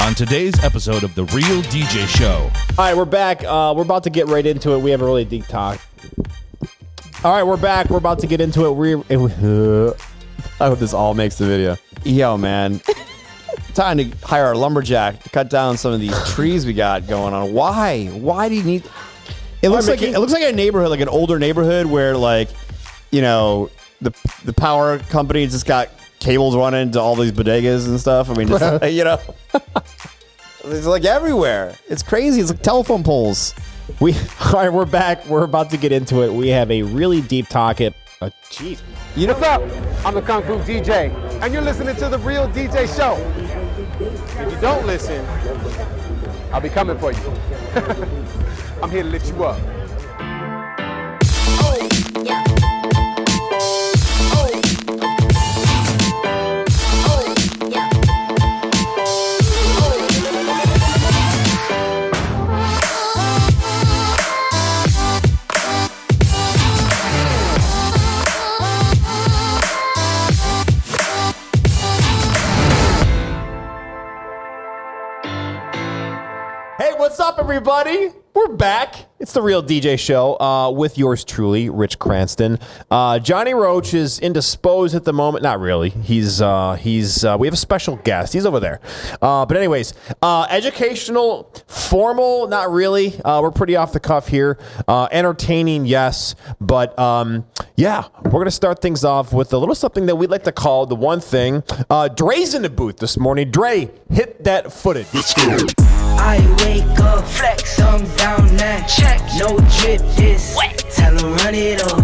on today's episode of The Real DJ Show. All right, we're back. We're about to get right into it. We have a really deep talk. All right, we're back. We're about to get into it. I hope this all makes the video. Yo, man. Time to hire a lumberjack to cut down some of these trees we got going on. Why? Why do you need... It looks like a neighborhood, like an older neighborhood where, like, you know, the power company just got cables running to all these bodegas and stuff. I mean, just, you know, It's like everywhere. it's crazy. It's like telephone poles. All right, we're back. We're about to get into it. We have a really deep talk. Jeez. You know, What's up? I'm the Kung Fu DJ, and you're listening to The Real DJ Show. If you don't listen, I'll be coming for you. I'm here to lift you up. Hey, what's up, everybody? We're back. It's The Real DJ Show with yours truly, Rich Cranston. Johnny Roach is indisposed at the moment. Not really. He's we have a special guest. He's over there. But anyways, educational, formal, not really. We're pretty off the cuff here. Entertaining, yes. But yeah, we're going to start things off with a little something that we'd like to call the one thing. Dre's in the booth this morning. Dre, hit that footage. Let's go. I wake up, flex, thumb down now. Check. No drip, this wet. Tell him run it up.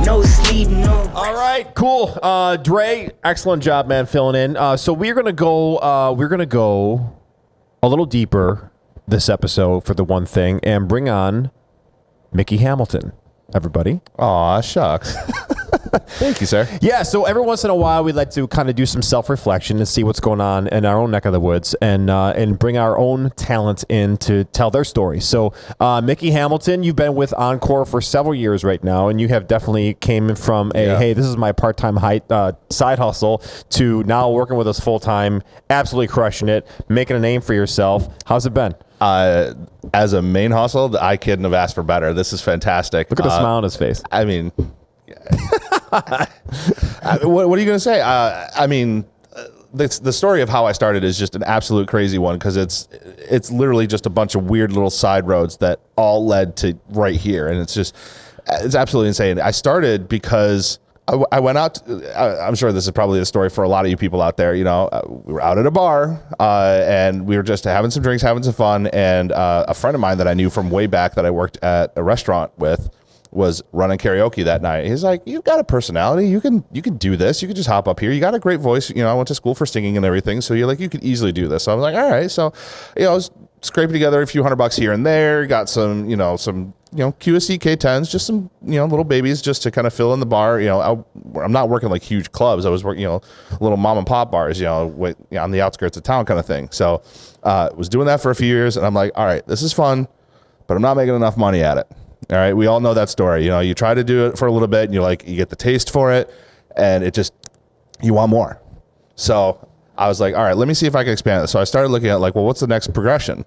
No sleep, no rest. All right, cool. Dre, excellent job, man, filling in. So we're gonna go a little deeper this episode for the one thing and bring on Mickey Hamilton. Everybody. Aw, shucks. Thank you, sir. Yeah, so every once in a while, we'd like to kind of do some self-reflection and see what's going on in our own neck of the woods and bring our own talent in to tell their story. So, Mickey Hamilton, you've been with Encore for several years right now, and you have definitely came from hey, this is my part-time side hustle to now working with us full-time, absolutely crushing it, making a name for yourself. How's it been? As a main hustle, I couldn't have asked for better. This is fantastic. Look at the smile on his face. I mean... what are you going to say? I mean, the story of how I started is just an absolute crazy one because it's literally just a bunch of weird little side roads that all led to right here, and it's absolutely insane. I started because I went out. I'm sure this is probably the story for a lot of you people out there. You know, we were out at a bar and we were just having some drinks, having some fun, and a friend of mine that I knew from way back that I worked at a restaurant with was running karaoke that night. He's like, "You've got a personality. You can do this. You can just hop up here. You got a great voice. You know, I went to school for singing and everything. So you're like, you could easily do this." So I was like, all right. So, you know, I was scraping together a few $100 here and there. Got some QSC K10s, just some, little babies just to kind of fill in the bar. You know, I'm not working like huge clubs. I was working, little mom and pop bars, on the outskirts of town kind of thing. So, was doing that for a few years, and I'm like, all right, this is fun, but I'm not making enough money at it. All right, we all know that story. You know, you try to do it for a little bit, and you get the taste for it, and you want more. So I was like, all right, let me see if I can expand it. So I started looking at what's the next progression?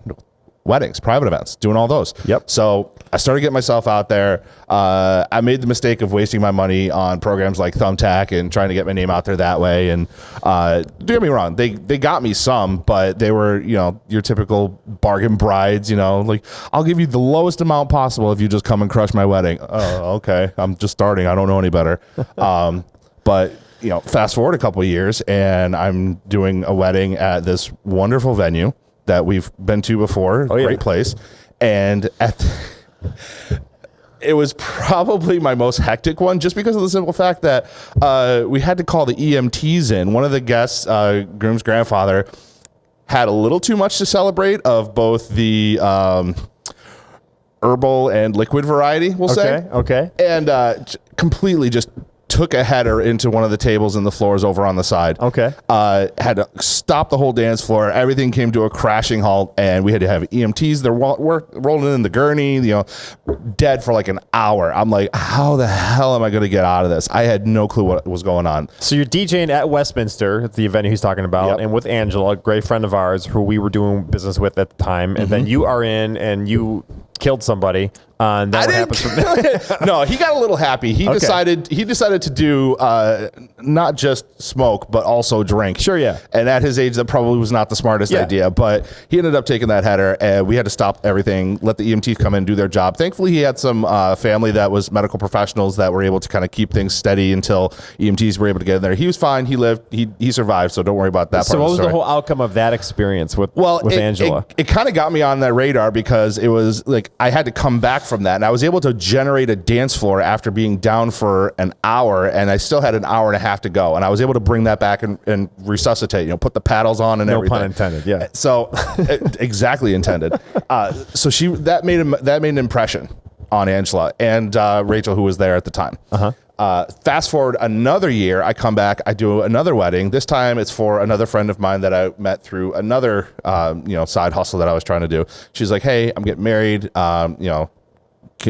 Weddings, private events, doing all those. Yep. So I started getting myself out there. I made the mistake of wasting my money on programs like Thumbtack and trying to get my name out there that way. And don't get me wrong, they got me some, but they were, your typical bargain brides, I'll give you the lowest amount possible if you just come and crush my wedding. Oh, okay. I'm just starting. I don't know any better. But fast forward a couple of years and I'm doing a wedding at this wonderful venue that we've been to before. Great place. And it was probably my most hectic one just because of the simple fact that we had to call the EMTs in. One of the guests, groom's grandfather, had a little too much to celebrate of both the herbal and liquid variety, we'll say. Okay. And completely just took a header into one of the tables and the floors over on the side. Okay. Had to stop the whole dance floor. Everything came to a crashing halt, and we had to have EMTs. They're rolling in the gurney, dead for like an hour. I'm like, how the hell am I going to get out of this? I had no clue what was going on. So you're DJing at Westminster, at the event he's talking about, Yep. and with Angela, a great friend of ours who we were doing business with at the time, and then you are in and you killed somebody. And then what happens from there? No, he got a little happy. He decided to do not just smoke, but also drink. Sure, yeah. And at his age, that probably was not the smartest idea. But he ended up taking that header, and we had to stop everything, let the EMTs come in and do their job. Thankfully, he had some family that was medical professionals that were able to kind of keep things steady until EMTs were able to get in there. He was fine. He lived. He survived. So don't worry about that. So part what of was the the story. whole outcome of that experience with Angela? It kind of got me on that radar because it was like I had to come back from that, and I was able to generate a dance floor after being down for an hour, and I still had an hour and a half to go, and I was able to bring that back and resuscitate, put the paddles on and everything. No pun intended. Yeah. So exactly intended. So that made an impression on Angela and Rachel, who was there at the time. Fast forward another year, I come back, I do another wedding. This time it's for another friend of mine that I met through another side hustle that I was trying to do. She's like, hey, I'm getting married.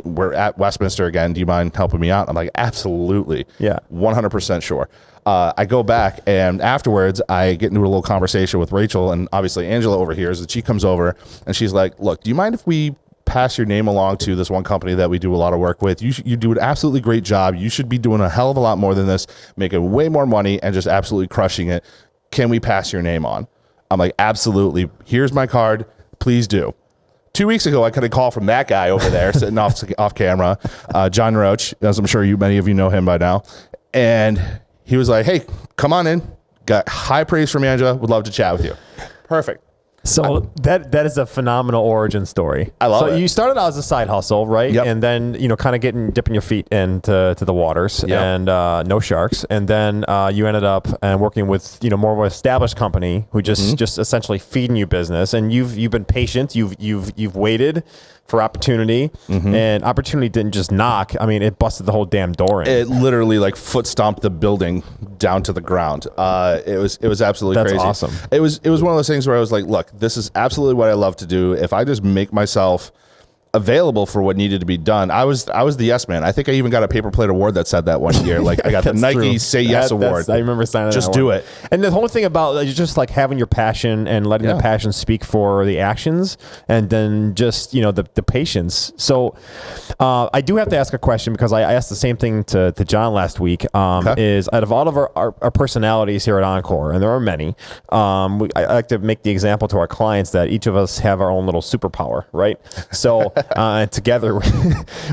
We're at Westminster again. Do you mind helping me out? I'm like, absolutely. Yeah. 100% sure. I go back, and afterwards I get into a little conversation with Rachel, and obviously Angela overhears, and she comes over and she's like, look, do you mind if we pass your name along to this one company that we do a lot of work with? You do an absolutely great job. You should be doing a hell of a lot more than this, making way more money and just absolutely crushing it. Can we pass your name on? I'm like, absolutely. Here's my card. Please do. 2 weeks ago, I got a call from that guy over there sitting off camera, John Roach, as I'm sure many of you know him by now. And he was like, hey, come on in. Got high praise from Angela. Would love to chat with you. Perfect. So that is a phenomenal origin story. I love it. So you started out as a side hustle, right? Yep. And then, kind of dipping your feet into the waters and no sharks. And then you ended up working with, more of an established company who just essentially feeding you business. And you've been patient. You've waited for opportunity, and opportunity didn't just knock. I mean, it busted the whole damn door in. It literally like foot stomped the building down to the ground. It was absolutely crazy. That's awesome. It was one of those things where I was like, look, this is absolutely what I love to do. If I just make myself available for what needed to be done. I was the yes man. I think I even got a paper plate award that said that one year. Like I got the Nike true. Say Yes award. I remember signing Just that do one. it. And the whole thing about just like having your passion and letting the passion speak for the actions, and then just the patience. So I do have to ask a question because I asked the same thing to John last week. Is out of all of our personalities here at Encore, and there are many, I like to make the example to our clients that each of us have our own little superpower, right? So and together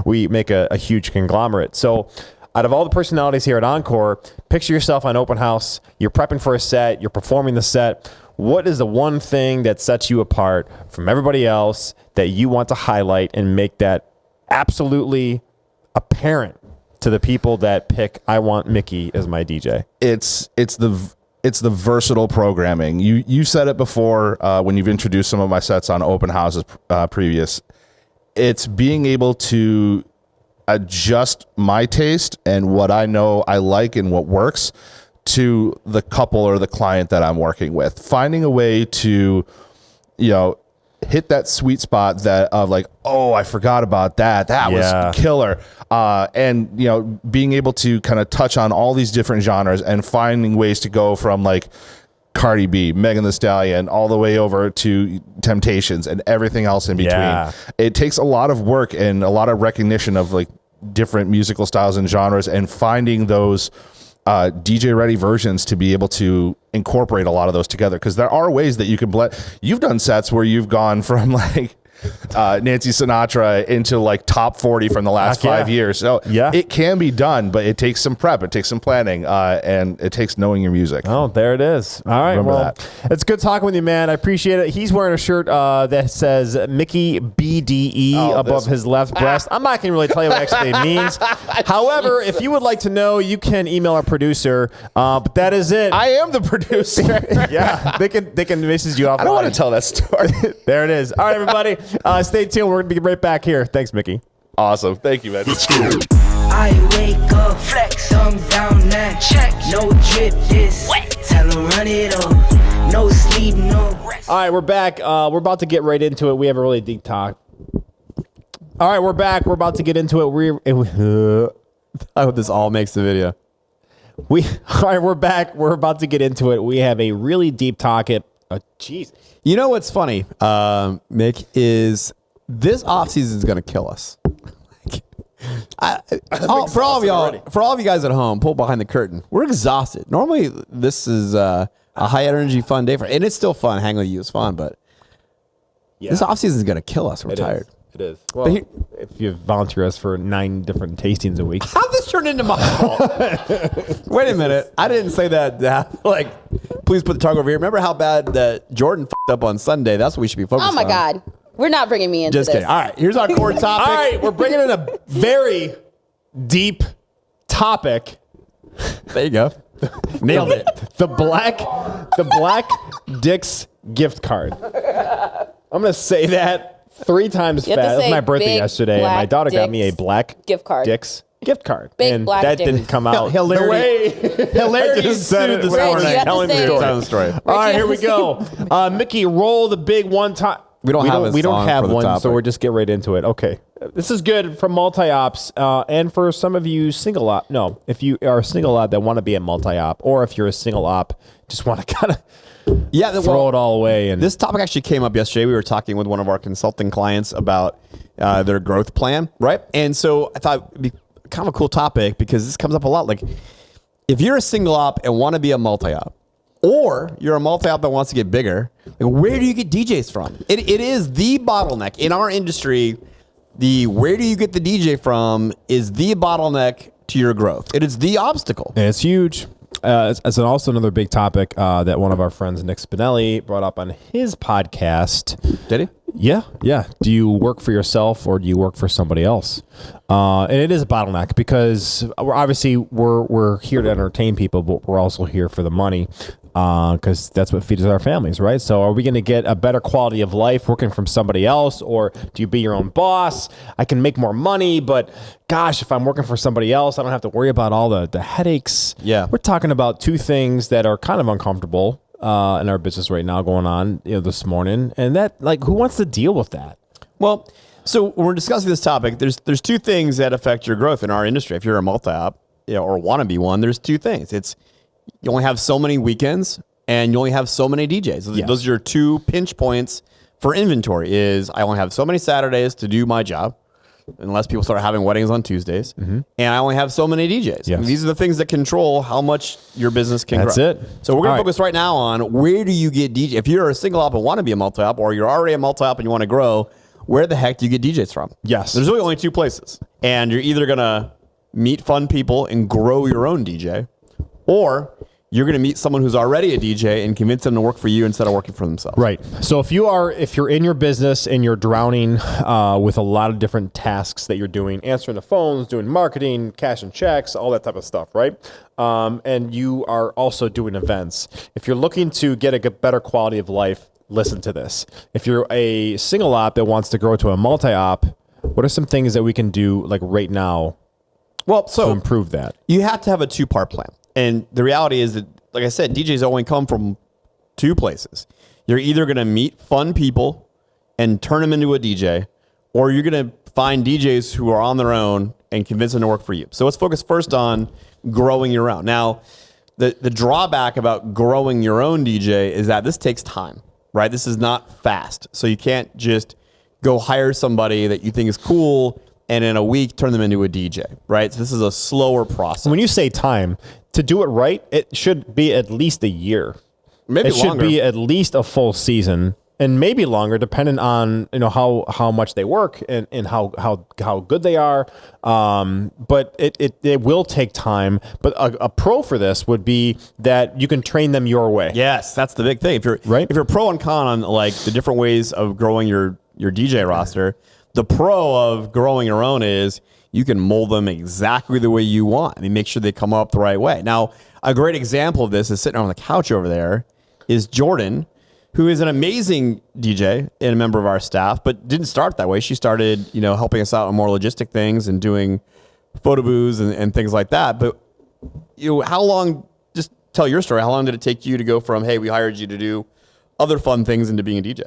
we make a huge conglomerate. So out of all the personalities here at Encore, picture yourself on open house. You're prepping for a set. You're performing the set. What is the one thing that sets you apart from everybody else that you want to highlight and make that absolutely apparent to the people that pick, I want Mickey as my DJ? It's the versatile programming. You said it before when you've introduced some of my sets on open houses previous. It's being able to adjust my taste and what I know I like and what works to the couple or the client that I'm working with. Finding a way to, hit that sweet spot that of like, oh, I forgot about that. That was killer. And, being able to kind of touch on all these different genres and finding ways to go from like Cardi B, Megan Thee Stallion, all the way over to Temptations and everything else in between. Yeah. It takes a lot of work and a lot of recognition of like different musical styles and genres and finding those DJ ready versions to be able to incorporate a lot of those together. Because there are ways that you can blend. You've done sets where you've gone from like Nancy Sinatra into like top 40 from the last 5 years. So it can be done, but it takes some prep, it takes some planning, and it takes knowing your music. Oh, there it is. All right. Remember that. It's good talking with you, man. I appreciate it. He's wearing a shirt that says Mickey BDE above his left breast. I'm not going to really tell you what actually it means. However, if you would like to know, you can email our producer. But that is it. I am the producer. Yeah, they can message you off. I don't want to tell that story. There it is. All right, everybody. Stay tuned. We're going to be right back here. Thanks, Mickey. Awesome. Thank you, man. I I wake up, flex, thumb down that. Check, no drip this. Tell 'em run it up. No sleep, no rest. All right, we're back. We're about to get right into it. We have a really deep talk. All right, we're back. We're about to get into it. I hope this all makes the video. All right, we're back. We're about to get into it. We have a really deep talk. Jeez. You know what's funny, Mick, is this offseason is going to kill us. For all of y'all, for all of you guys at home, pull behind the curtain. We're exhausted. Normally, this is a high energy, fun day and it's still fun. Hanging with you is fun, but this offseason is going to kill us. We're tired. It is. Well, if you volunteer us for 9 different tastings a week. How'd this turn into my fault? Wait a minute. I didn't say that. Like, please put the target over here. Remember how bad that Jordan f***ed up on Sunday? That's what we should be focused on. Oh, my God. We're not bringing me into Just this. kidding. All right. Here's our core topic. All right, we're bringing in a very deep topic. There you go. Nailed it. The Black Dick's gift card. I'm going to say that 3 times You have to fast. It was say my birthday Big yesterday, and my Black daughter got me a Dick's Black gift card. Dick's gift card. Big and Black that Dick's. didn't come out Hilarity. the way Hilarity I just said it ensued this this morning. morning. Telling the You have to story. say Tell the story. All right, you here we have go. Mickey, roll the big one time. We don't have a we don't song have for the one, so topic. we'll just get right into it. Okay. This is good for multi-ops, and for some of you single op. No, if you are a single op that want to be a multi-op, or if you're a single op, just want to kind of throw it all away. And this topic actually came up yesterday. We were talking with one of our consulting clients about their growth plan, right? And so I thought it'd be kind of a cool topic because this comes up a lot. Like, if you're a single op and want to be a multi-op, or you're a multi-op that wants to get bigger, like, where do you get DJs from? It is the bottleneck in our industry. Where do you get the DJ from is the bottleneck to your growth. It is the obstacle. And it's huge. It's also another big topic that one of our friends, Nick Spinelli, brought up on his podcast. Did he? Yeah. Do you work for yourself or do you work for somebody else? And it is a bottleneck because we're here to entertain people, but we're also here for the money because that's what feeds our families, right? So are we going to get a better quality of life working from somebody else, or do you be your own boss? I can make more money, but gosh, if I'm working for somebody else, I don't have to worry about all the headaches. Yeah. We're talking about 2 things that are kind of uncomfortable in our business right now going on, this morning. And that, like, who wants to deal with that? Well, so when we're discussing this topic, there's 2 things that affect your growth in our industry. If you're a multi-op, or want to be one, there's 2 things. It's you only have so many weekends and you only have so many DJs. Yes. Those are your 2 pinch points for inventory. Is I only have so many Saturdays to do my job, unless people start having weddings on Tuesdays, and I only have so many DJs. Yes. These are the things that control how much your business can grow. That's it. So we're going All to right. focus right now on where do you get DJ. If you're a single op and want to be a multi-op, or you're already a multi-op and you want to grow, where the heck do you get DJs from? Yes. There's really only 2 places. And you're either going to meet fun people and grow your own DJ, or you're going to meet someone who's already a DJ and convince them to work for you instead of working for themselves. Right. So if you're in your business and you're drowning with a lot of different tasks that you're doing, answering the phones, doing marketing, cashing checks, all that type of stuff, right? And you are also doing events. If you're looking to get a better quality of life, listen to this. If you're a single op that wants to grow to a multi-op, what are some things that we can do like right now to improve that? You have to have a 2-part plan. And the reality is that, like I said, DJs only come from 2 places. You're either going to meet fun people and turn them into a DJ, or you're going to find DJs who are on their own and convince them to work for you. So let's focus first on growing your own. Now, the drawback about growing your own DJ is that this takes time, right? This is not fast. So you can't just go hire somebody that you think is cool and in a week turn them into a DJ, right? So this is a slower process. When you say time, to do it right, it should be at least a year. Maybe it longer. should be at least a full season, and maybe longer, depending on how much they work and how good they are. But it will take time. But a pro for this would be that you can train them your way. Yes, that's the big thing. If you're pro and con on like the different ways of growing your DJ roster, the pro of growing your own is you can mold them exactly the way you want. I mean, make sure they come up the right way. Now, a great example of this is sitting on the couch over there is Jordan, who is an amazing DJ and a member of our staff, but didn't start that way. She started, helping us out on more logistic things and doing photo booths and things like that. But how long? Just tell your story. How long did it take you to go from, hey, we hired you to do other fun things into being a DJ?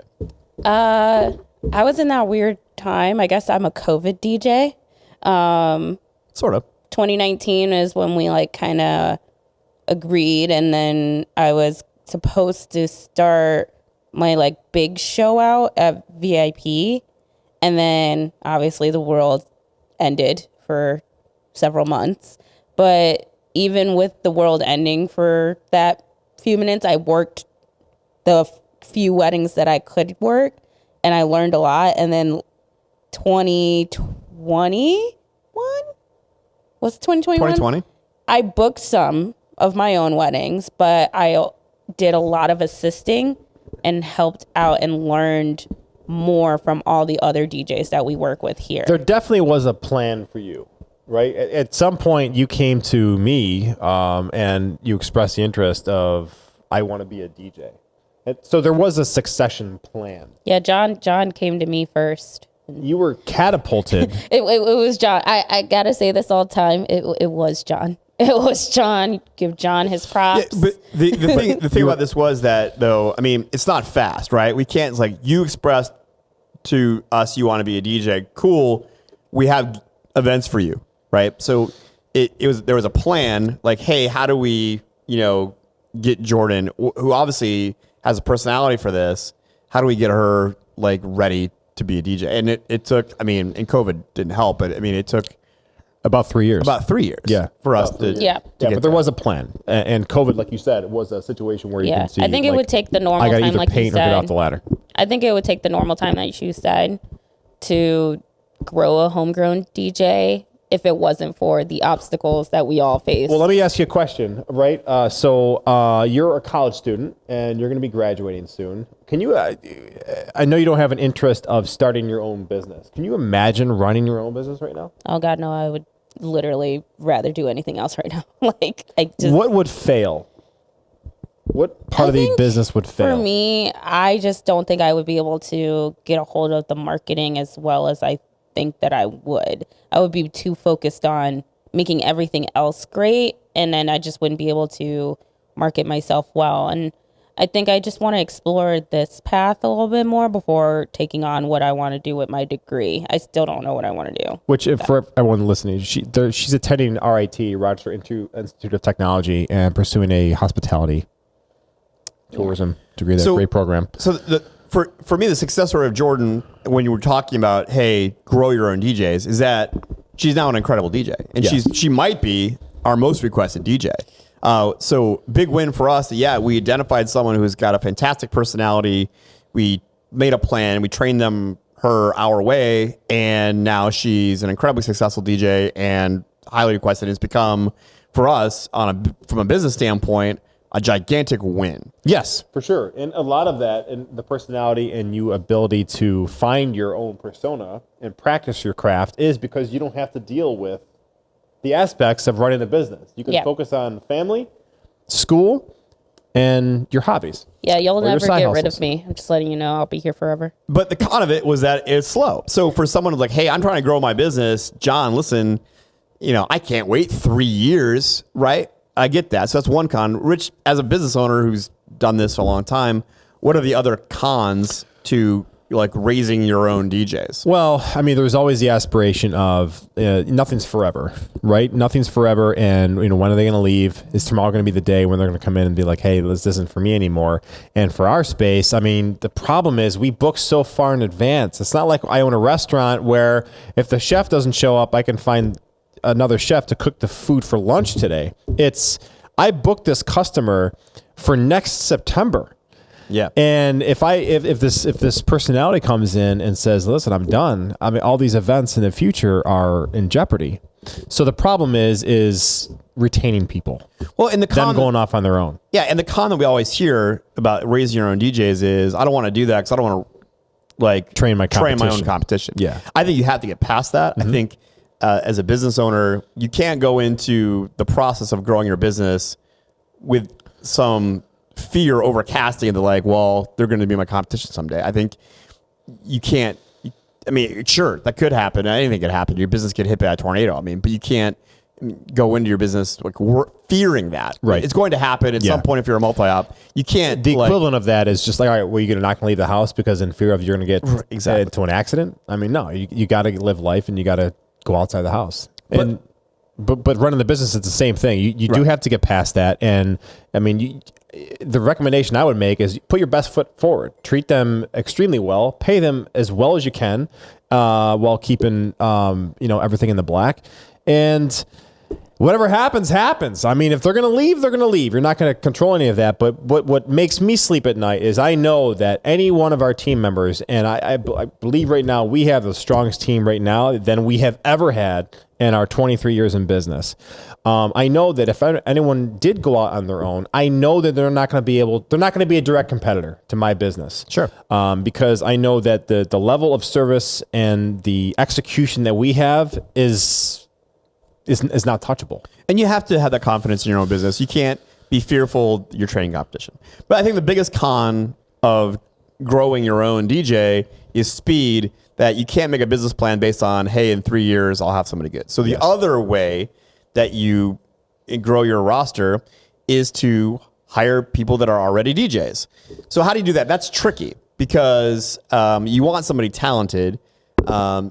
I was in that weird time. I guess I'm a COVID DJ. Sort of. 2019 is when we like kind of agreed, and then I was supposed to start my like big show out at VIP, and then obviously the world ended for several months. But even with the world ending for that few minutes, I worked the few weddings that I could work, and I learned a lot. And then 2021 was it 2021? 2020. I booked some of my own weddings, but I did a lot of assisting and helped out and learned more from all the other DJs that we work with here. There definitely was a plan for you, right? At some point, you came to me and you expressed the interest of, I want to be a DJ. So there was a succession plan. Yeah, John came to me first. You were catapulted. It was John. I gotta say this all the time. It was John. It was John. Give John his props. Yeah, but the thing about this was that, though, I mean, it's not fast, right? We can't, it's like, you expressed to us you want to be a DJ. Cool. We have events for you, right? So there was a plan, like, hey, how do we, get Jordan, who obviously has a personality for this, how do we get her, like, ready to be a DJ? And it took, and COVID didn't help, but it took About 3 years. For us to Yeah. But there was a plan. And COVID, like you said, was a situation where you can see. I think it would take the normal I gotta time, either like you paint or said. get off the ladder. I think it would take the normal time, like you said, to grow a homegrown DJ if it wasn't for the obstacles that we all face. Well, let me ask you a question, right? So you're a college student and you're going to be graduating soon. Can you, I know you don't have an interest of starting your own business. Can you imagine running your own business right now? Oh God, no, I would literally rather do anything else right now. What would fail? What part of the business would fail? For me, I just don't think I would be able to get a hold of the marketing as well as I think that I would. I would be too focused on making everything else great, and then I just wouldn't be able to market myself well. And I think I just want to explore this path a little bit more before taking on what I want to do with my degree. I still don't know what I want to do. Which, for everyone listening, she's attending RIT, Rochester Institute of Technology, and pursuing a hospitality tourism degree there. Great program. So for me, the success story of Jordan, when you were talking about, hey, grow your own DJs, is that she's now an incredible DJ, and she might be our most requested DJ. So big win for us. We identified someone who's got a fantastic personality. We made a plan. We trained her our way, and now she's an incredibly successful DJ and highly requested. It's become, for us, from a business standpoint, a gigantic win. Yes, for sure. And a lot of that, and the personality and you ability to find your own persona and practice your craft, is because you don't have to deal with the aspects of running a business. You can focus on family, school, and your hobbies. Yeah, you'll never get rid hustles. of me. I'm just letting you know, I'll be here forever. But the con of it was that it's slow. So for someone who's like, hey, I'm trying to grow my business, John, listen, I can't wait 3 years, right? I get that. So that's one con. Rich, as a business owner who's done this for a long time, what are the other cons to raising your own DJs? Well, there's always the aspiration of nothing's forever, right? Nothing's forever. And, when are they going to leave? Is tomorrow going to be the day when they're going to come in and be like, hey, this isn't for me anymore? And for our space, the problem is we book so far in advance. It's not like I own a restaurant where if the chef doesn't show up, I can find another chef to cook the food for lunch today. I booked this customer for next September. Yeah. And if this personality comes in and says, listen, I'm done, all these events in the future are in jeopardy. So the problem is retaining people. Well, and them going off on their own. Yeah, and the con that we always hear about raising your own DJs is, I don't want to do that because I don't want to train my own competition. Yeah. I think you have to get past that. Mm-hmm. I think as a business owner, you can't go into the process of growing your business with some fear overcasting into they're going to be my competition someday. I think you can't. I mean, sure, that could happen. Anything could happen. Your business could hit by a tornado. I mean, but you can't go into your business like fearing that. Right. It's going to happen at some point if you're a multi-op. You can't. The equivalent of that is just like, all right, well, you're going to not going to leave the house because in fear of you're going to get into an accident. I mean, no, you got to live life and you got to go outside the house. But running the business, it's the same thing. You do have to get past that. And I mean, the recommendation I would make is put your best foot forward. Treat them extremely well. Pay them as well as you can while keeping everything in the black. And whatever happens, happens. I mean, if they're going to leave, they're going to leave. You're not going to control any of that. But what makes me sleep at night is I know that any one of our team members, and I believe right now we have the strongest team right now than we have ever had in our 23 years in business. I know that if anyone did go out on their own, I know that they're not going to be a direct competitor to my business. Sure. Because I know that the level of service and the execution that we have is not touchable. And you have to have that confidence in your own business. You can't be fearful you're training competition. But I think the biggest con of growing your own DJ is speed, that you can't make a business plan based on, hey, in 3 years, I'll have somebody good. So the other way that you grow your roster is to hire people that are already DJs. So how do you do that? That's tricky because you want somebody talented.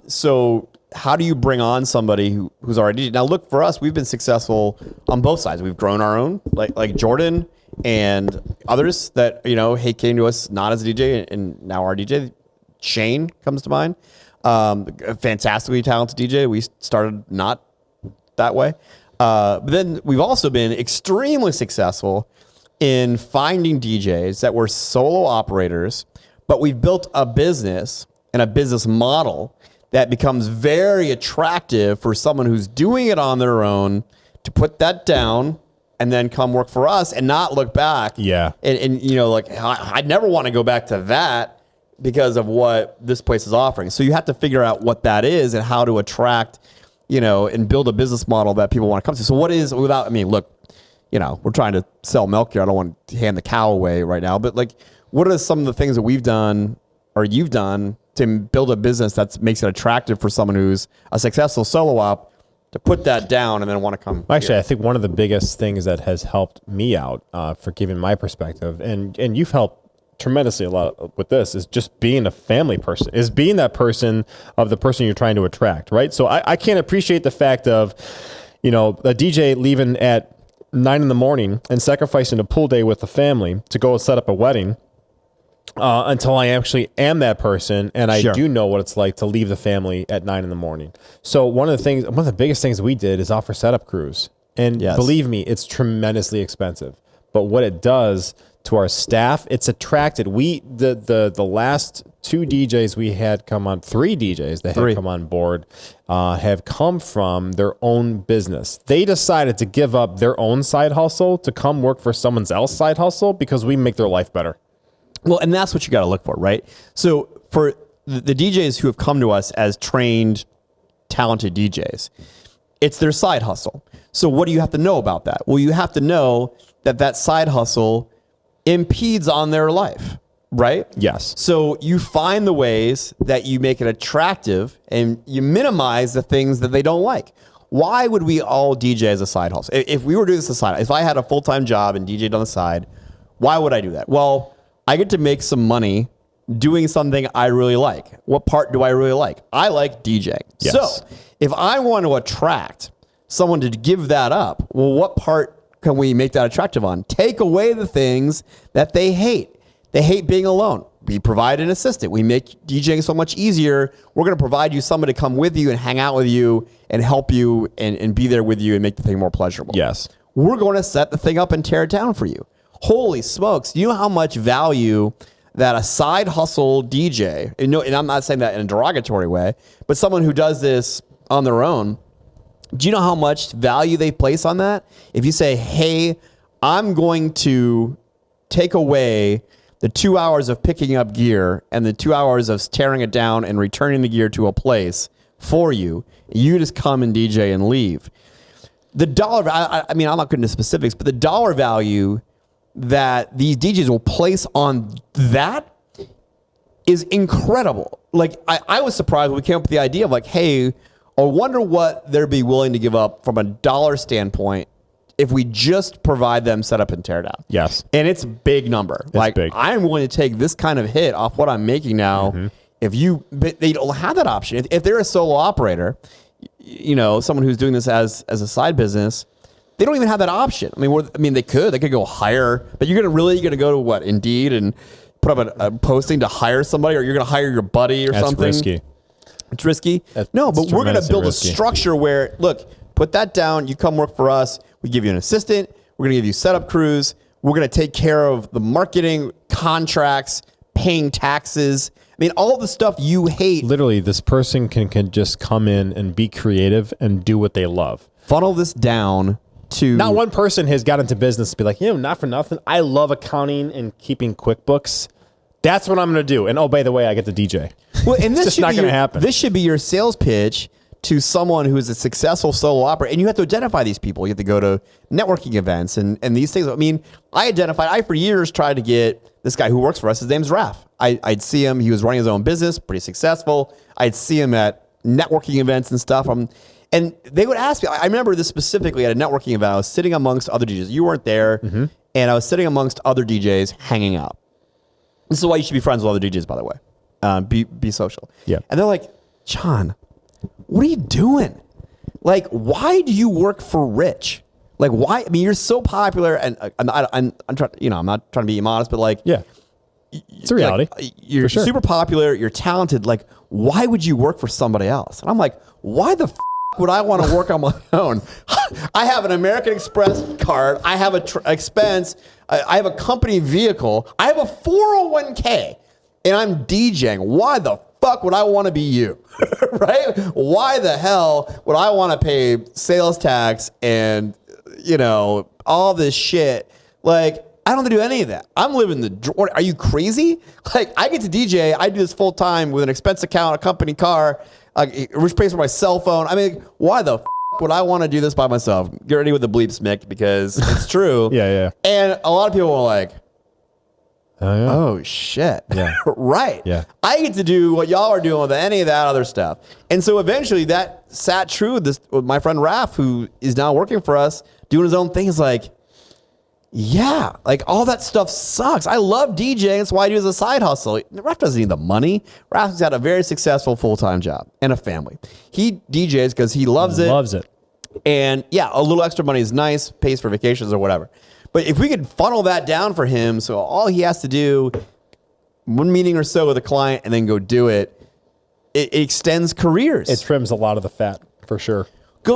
So how do you bring on somebody who's already... Now, look, for us, we've been successful on both sides. We've grown our own, like Jordan and others that, hey, came to us not as a DJ and now our DJ. Shane comes to mind. A fantastically talented DJ. We started not that way. But then we've also been extremely successful in finding DJs that were solo operators, but we've built a business and a business model that becomes very attractive for someone who's doing it on their own to put that down and then come work for us and not look back. Yeah. And I'd never want to go back to that because of what this place is offering. So you have to figure out what that is and how to attract, and build a business model that people want to come to. So what is look, we're trying to sell milk here. I don't want to hand the cow away right now, but what are some of the things that we've done or you've done to build a business that makes it attractive for someone who's a successful solo op to put that down and then want to come? Actually, here? I think one of the biggest things that has helped me out for giving my perspective, and you've helped tremendously a lot with this, is just being a family person, is being that person of the person you're trying to attract, right? So I can't appreciate the fact of, a DJ leaving at 9 a.m. and sacrificing a pool day with the family to go set up a wedding until I actually am that person and I do know what it's like to leave the family at 9 a.m. So one of the biggest things we did is offer setup crews. And believe me, it's tremendously expensive. But what it does to our staff, it's attracted. The last 2 DJs we had come on, 3 DJs that have come on board, have come from their own business. They decided to give up their own side hustle to come work for someone else's side hustle because we make their life better. Well, and that's what you got to look for, right? So for the DJs who have come to us as trained, talented DJs, it's their side hustle. So what do you have to know about that? Well, you have to know that side hustle impedes on their life, right? Yes. So you find the ways that you make it attractive and you minimize the things that they don't like. Why would we all DJ as a side hustle? If we were doing this as a side, if I had a full-time job and DJ'd on the side, why would I do that? Well, I get to make some money doing something I really like. What part do I really like? I like DJing. Yes. So if I want to attract someone to give that up, well, what part can we make that attractive on? Take away the things that they hate. They hate being alone. We provide an assistant. We make DJing so much easier. We're going to provide you somebody to come with you and hang out with you and help you and be there with you and make the thing more pleasurable. Yes. We're going to set the thing up and tear it down for you. Holy smokes. You know how much value that a side hustle DJ, and I'm not saying that in a derogatory way, but someone who does this on their own, do you know how much value they place on that? If you say, hey, I'm going to take away the 2 hours of picking up gear and the 2 hours of tearing it down and returning the gear to a place for you, you just come and DJ and leave. The dollar, I'm not getting into specifics, but the dollar value that these DJs will place on that is incredible. like I was surprised when we came up with the idea of like, hey, I wonder what they'd be willing to give up from a dollar standpoint if we just provide them setup and tear down. Yes. And it's a big number. Like big. I'm willing to take this kind of hit off what I'm making now. But they don't have that option. If they're a solo operator, you know, someone who's doing this as a side business, they don't even have that option. I mean, they could go hire, but you're gonna go to what, Indeed, and put up a posting to hire somebody, or you're gonna hire your buddy or That's something. risky. It's risky. That's But we're gonna tremendously build risky. a structure where, look, put that down. You come work for us. We give you an assistant. We're gonna give you setup crews. We're gonna take care of the marketing, contracts, paying taxes. I mean, all the stuff you hate. Literally, this person can just come in and be creative and do what they love. Funnel this down to Not one person has got into business to be like, not for nothing, I love accounting and keeping QuickBooks. That's what I'm going to do. And oh, by the way, I get the DJ. Well, and this just should not be going to happen. This should be your sales pitch to someone who is a successful solo operator. And you have to identify these people. You have to go to networking events and these things. I mean, I for years tried to get this guy who works for us. His name's Raf. I'd see him. He was running his own business, pretty successful. I'd see him at networking events and stuff. And they would ask me, I remember this specifically at a networking event. I was sitting amongst other DJs. You weren't there. And I was sitting amongst other DJs hanging out. This is why you should be friends with other DJs, by the way. Be social. Yeah. And they're like, John, what are you doing? Like, why do you work for Rich? Like, why? I mean, you're so popular, and I'm trying. You know, I'm not trying to be immodest, but like, Yeah. It's a reality. like, you're For sure. super popular. You're talented. Like, why would you work for somebody else? And I'm like, why the would I want to work on my own? I have an American Express card. I have a expense. I have a company vehicle. I have a 401k, and I'm DJing. Why the fuck would I want to be you? Right? Why the hell would I want to pay sales tax and, you know, all this shit? Like, I don't have to do any of that. I'm living the. Are you crazy? Like, I get to DJ. I do this full time with an expense account, a company car, which pays for my cell phone. I mean, why the would I want to do this by myself? Get ready with the bleeps, Mick, because it's true. Yeah. And a lot of people were like, Yeah. oh shit. Yeah. Right. Yeah. I get to do what y'all are doing with any of that other stuff. And so eventually that sat true with my friend Raf, who is now working for us, doing his own thing. Is like, yeah, like all that stuff sucks. I love DJing. That's why I do it as a side hustle. Raf doesn't need the money. Raf's got a very successful full-time job and a family. He DJs because he loves it. Loves it. And yeah, a little extra money is nice, pays for vacations or whatever. But if we could funnel that down for him, so all he has to do, one meeting or so with a client and then go do it, it extends careers. It trims a lot of the fat, for sure.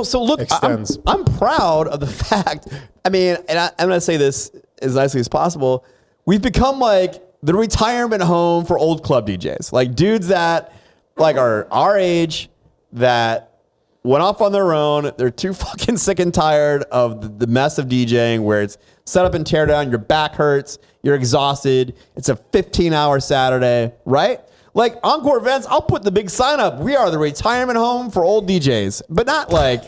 So look, Extends. I'm proud of the fact, I mean, and I'm going to say this as nicely as possible, we've become like the retirement home for old club DJs. Like dudes that like are our age that went off on their own. They're too fucking sick and tired of the mess of DJing where it's set up and tear down. Your back hurts. You're exhausted. It's a 15-hour Saturday, right? Like Encore Events, I'll put the big sign up. We are the retirement home for old DJs, but not like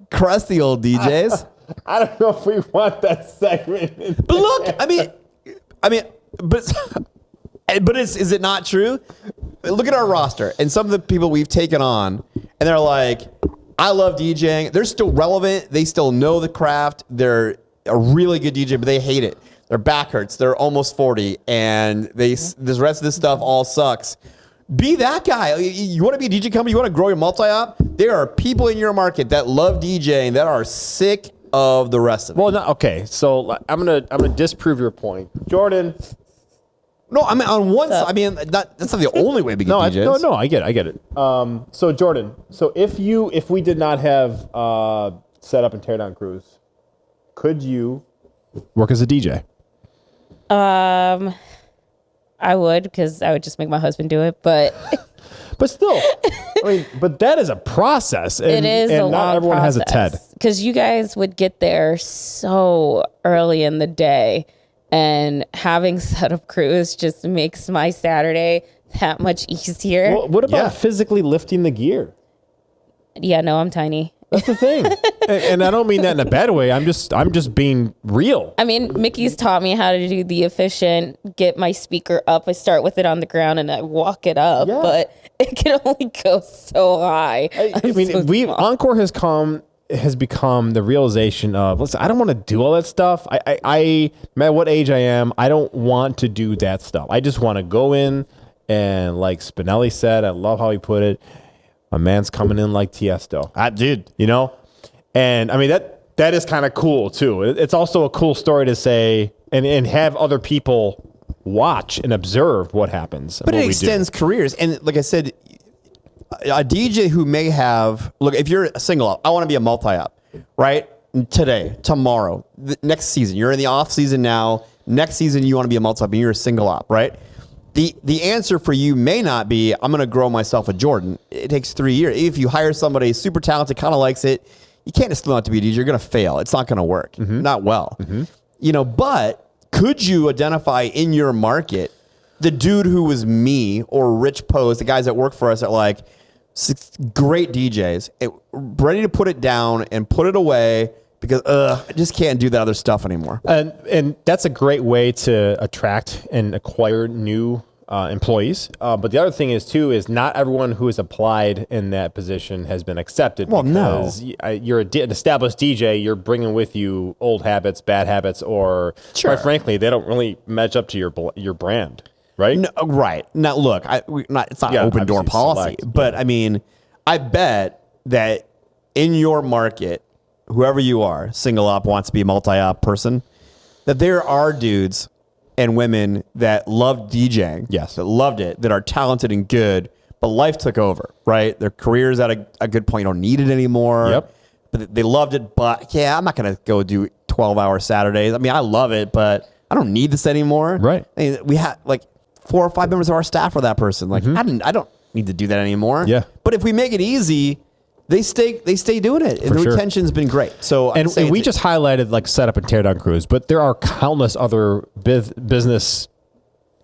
crusty old DJs. I don't know if we want that segment. But look, I mean, but is it not true? Look at our roster and some of the people we've taken on, and they're like, I love DJing. They're still relevant. They still know the craft. They're a really good DJ, but they hate it. Their back hurts. They're almost 40, and this rest of this stuff all sucks. Be that guy. You want to be a DJ company? You want to grow your multi-op? There are people in your market that love DJing that are sick of the rest of it. Well, no, okay. So I'm gonna disprove your point, Jordan. No, I mean on one side. I mean that's not the only way we get DJs. No, I get it. So Jordan, so if we did not have set up and tear down crews, could you work as a DJ? I would, because I would just make my husband do it, but But still, I mean, but that is a process. And, it is and a lot not of everyone has a TED. Because you guys would get there so early in the day, and having setup crews just makes my Saturday that much easier. Well, what about physically lifting the gear? Yeah, no, I'm tiny. That's the thing. and I don't mean that in a bad way. I'm just being real. I mean, Mickey's taught me how to do the efficient, get my speaker up. I start with it on the ground and I walk it up, but it can only go so high. I mean, Encore has become the realization of, listen, I don't want to do all that stuff. I no matter what age I am, I don't want to do that stuff. I just want to go in and, like Spinelli said, I love how he put it, a man's coming in like Tiesto. Dude. You know? And I mean, that is kind of cool too. It's also a cool story to say and have other people watch and observe what happens. But it extends careers. And like I said, a DJ who may have, look, if you're a single up, I want to be a multi-up, right? Today, tomorrow, next season, you're in the off season now. Next season, you want to be a multi-up and you're a single up, right? The answer for you may not be, I'm going to grow myself a Jordan. It takes 3 years. If you hire somebody super talented, kind of likes it, you can't just learn out to be a DJ. You're going to fail. It's not going to work. Not well. You know, but could you identify in your market the dude who was me or Rich Pose, the guys that work for us at like great DJs, ready to put it down and put it away because I just can't do that other stuff anymore. And that's a great way to attract and acquire new employees. But the other thing is not everyone who has applied in that position has been accepted. Well, because you're an established DJ. You're bringing with you old habits, bad habits, or quite frankly, they don't really match up to your brand. Right? No, right. Now, look, it's not open door policy, but I mean, I bet that in your market, whoever you are, single op, wants to be a multi-op person, that there are dudes and women that love DJing, that loved it, that are talented and good, but life took over, right? Their career's at a good point, you don't need it anymore. But they loved it, but I'm not going to go do 12-hour Saturdays. I mean, I love it, but I don't need this anymore. Right. I mean, we have like 4 or 5 members of our staff for that person. Like, I don't need to do that anymore. Yeah. But if we make it easy, they stay doing it. And the retention's been great. So and we just highlighted like setup and teardown crews, but there are countless other business,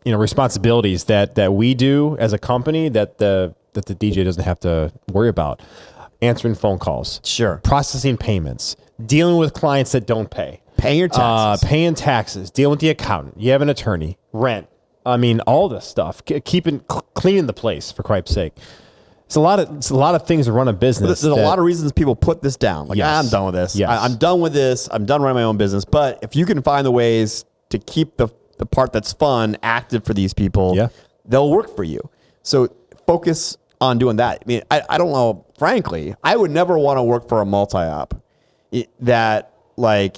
responsibilities that we do as a company that the DJ doesn't have to worry about. Answering phone calls, processing payments, dealing with clients that don't pay, paying your taxes, paying taxes, dealing with the accountant. You have an attorney, rent. I mean, all this stuff, cleaning the place for Christ's sake. It's a lot of things to run a business. There's a lot of reasons people put this down. Like, I'm done with this. I'm done with this. I'm done running my own business. But if you can find the ways to keep the part that's fun active for these people, they'll work for you. So focus on doing that. I mean, I don't know. Frankly, I would never want to work for a multi-op that, like,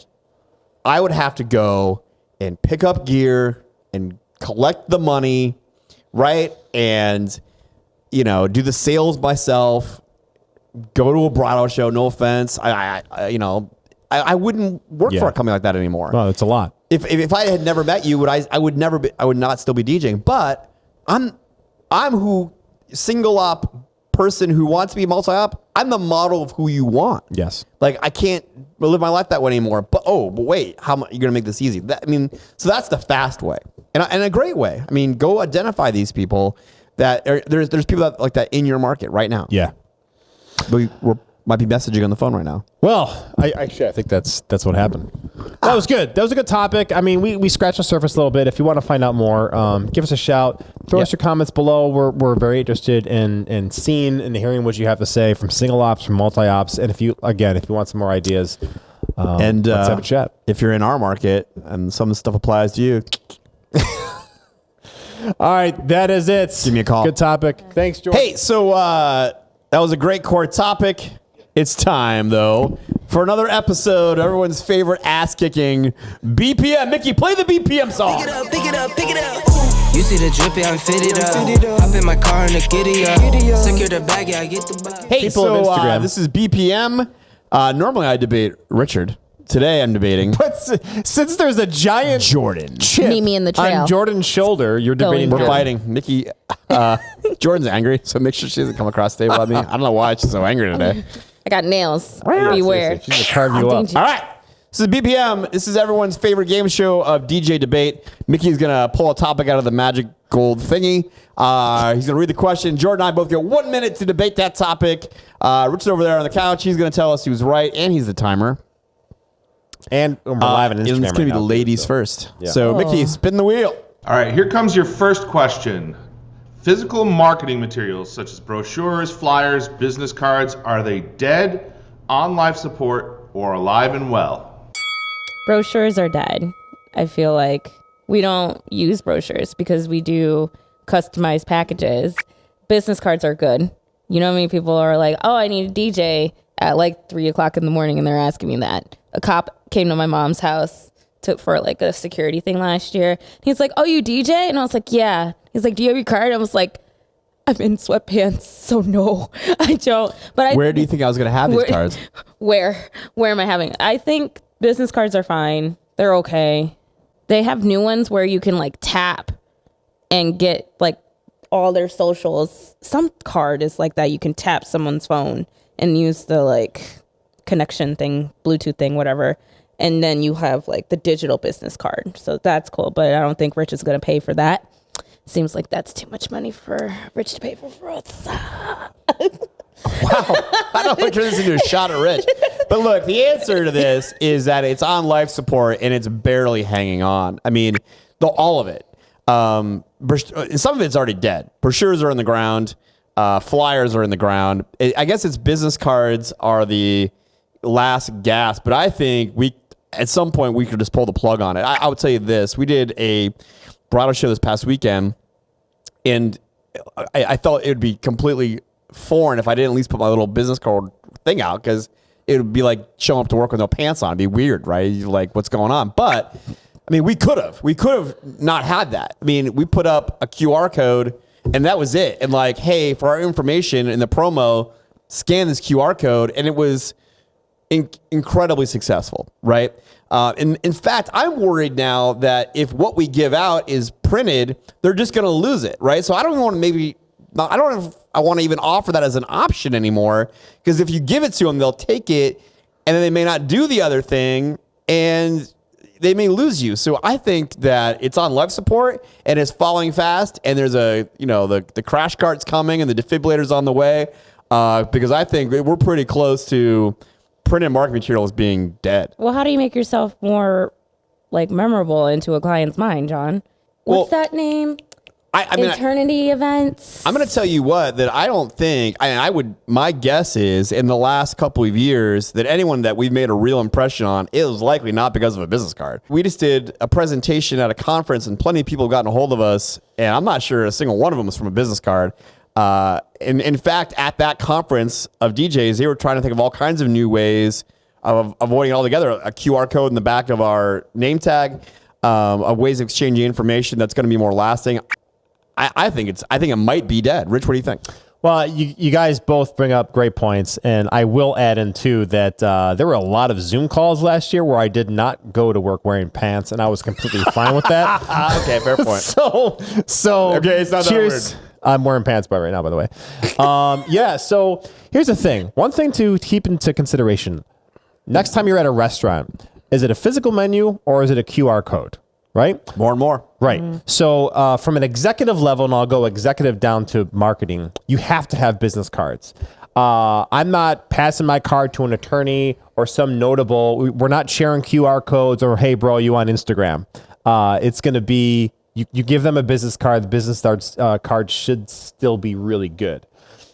I would have to go and pick up gear and collect the money, right? And, do the sales myself, go to a bridal show. No offense. I wouldn't work for a company like that anymore. No, it's a lot. If I had never met you, I would not still be DJing, but I'm who single op person who wants to be multi-op. I'm the model of who you want. Yes. Like, I can't live my life that way anymore. But wait, how are you going to make this easy? So that's the fast way and a great way. I mean, go identify these people there's people that like that in your market right now. Yeah. We might be messaging on the phone right now. Well, I think that's what happened. That was good. That was a good topic. I mean, we scratched the surface a little bit. If you want to find out more, give us a shout. Throw us your comments below. We're very interested in seeing and hearing what you have to say from single ops, from multi ops, and if you want some more ideas, let's have a chat. If you're in our market and some of the stuff applies to you. All right, that is it. Give me a call. Good topic. Thanks, George. Hey, so that was a great core topic. It's time, though, for another episode of everyone's favorite ass-kicking BPM. Mickey, play the BPM song. Pick it up, pick it up, pick it up. You see the drippy, I'm fitted up. Hop in my car and the giddy up. Secure the bag, I get the bag. Hey, so this is BPM. Normally I debate Richard. Today I'm debating. But since there's a giant Jordan chip Meet me in the trail. on Jordan's shoulder, you're debating We're Jordan. fighting. Mickey, Jordan's angry, so make sure she doesn't come across the table at me. I don't know why she's so angry today. I got nails. Beware. She's gonna carve you up. All right. This is BPM. This is everyone's favorite game show of DJ debate. Mickey's going to pull a topic out of the magic gold thingy. He's going to read the question. Jordan and I both get 1 minute to debate that topic. Richard's over there on the couch. He's going to tell us he was right, and he's the timer. And we're live on Instagram. It's going to be the ladies first. Yeah. So, Mickey, spin the wheel. All right, here comes your first question. Physical marketing materials such as brochures, flyers, business cards, are they dead, on life support, or alive and well? Brochures are dead. I feel like we don't use brochures because we do customized packages. Business cards are good. You know how many people are like, oh, I need a DJ at like 3 o'clock in the morning, and they're asking me that. A cop came to my mom's house for like a security thing last year. He's like, oh, you DJ? And I was like, yeah. He's like, do you have your card? I was like, I'm in sweatpants, so no, I don't. But Where do you think I was going to have these cards? Where am I having? I think business cards are fine. They're okay. They have new ones where you can like tap and get like all their socials. Some card is like that. You can tap someone's phone and use the like connection thing, Bluetooth thing, whatever. And then you have like the digital business card. So that's cool. But I don't think Rich is going to pay for that. Seems like that's too much money for Rich to pay for us. Wow. I don't want to turn this into a shot at Rich. But look, the answer to this is that it's on life support and it's barely hanging on. I mean, all of it. Some of it's already dead. Brochures are in the ground. Flyers are in the ground. I guess it's business cards are the last gasp. But I think at some point we could just pull the plug on it. I would tell you this. We did a bridal show this past weekend, and I felt it would be completely foreign if I didn't at least put my little business card thing out, because it would be like showing up to work with no pants on. It'd be weird, right? You're like, what's going on? But I mean, we could have not had that. I mean, we put up a QR code and that was it. And like, hey, for our information in the promo, scan this QR code, and it was incredibly successable, right? In fact, I'm worried now that if what we give out is printed, they're just going to lose it, right? So I don't want to even offer that as an option anymore, because if you give it to them, they'll take it, and then they may not do the other thing, and they may lose you. So I think that it's on life support, and it's falling fast, and there's the crash cart's coming, and the defibrillator's on the way, because I think we're pretty close to printed marketing materials being dead. Well, how do you make yourself more like memorable into a client's mind, John? What's that name? Eternity Events. I'm going to tell you what, that I don't think, my guess is in the last couple of years that anyone that we've made a real impression on, it was likely not because of a business card. We just did a presentation at a conference, and plenty of people have gotten a hold of us, and I'm not sure a single one of them was from a business card. In fact, at that conference of DJs, they were trying to think of all kinds of new ways of avoiding altogether a QR code in the back of our name tag, of ways of exchanging information that's going to be more lasting. I think it might be dead. Rich, what do you think? Well, you guys both bring up great points, and I will add in too that there were a lot of Zoom calls last year where I did not go to work wearing pants, and I was completely fine with that. Okay, fair point. So okay, it's not cheers. That weird. I'm wearing pants right now, by the way. Yeah, so here's the thing. One thing to keep into consideration. Next time you're at a restaurant, is it a physical menu or is it a QR code? Right? More and more. Right. So from an executive level, and I'll go executive down to marketing, you have to have business cards. I'm not passing my card to an attorney or some notable. We're not sharing QR codes or, hey, bro, you on Instagram. It's going to be, you give them a business card. The business card should still be really good.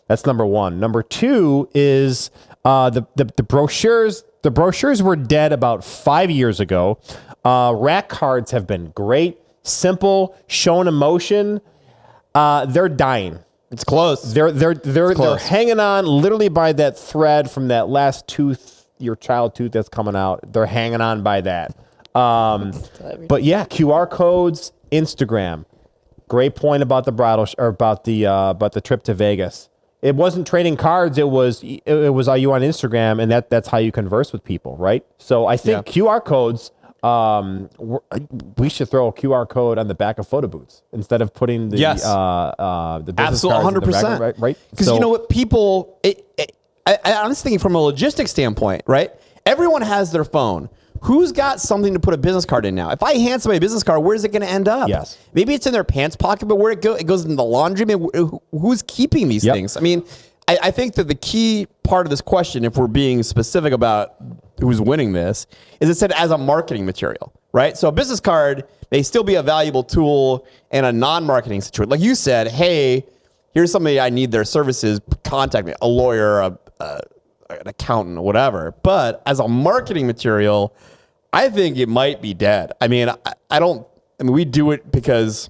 That's number one. Number two is the brochures. The brochures were dead about 5 years ago. Rack cards have been great, simple, showing emotion. They're dying. It's close. They're hanging on literally by that thread from that last tooth, your child tooth that's coming out. They're hanging on by that. But yeah, QR codes, Instagram. Great point about the bridal about the trip to Vegas. It wasn't trading cards. It was are you on Instagram, and that's how you converse with people, right? So I think QR codes. We should throw a QR code on the back of photo booths instead of putting the business absolutely cards 100%, right? Because you know what, people. I'm just thinking from a logistics standpoint, right? Everyone has their phone. who's got something to put a business card in now? If I hand somebody a business card, where's it going to end up? Yes. Maybe it's in their pants pocket, but where it goes in the laundry. I mean, who's keeping these things? I mean, I think that the key part of this question, if we're being specific about who's winning this, is it said as a marketing material, right? So a business card may still be a valuable tool in a non-marketing situation. Like you said, hey, here's somebody I need their services, contact me, a lawyer, an accountant, whatever. But as a marketing material, I think it might be dead. I mean, we do it because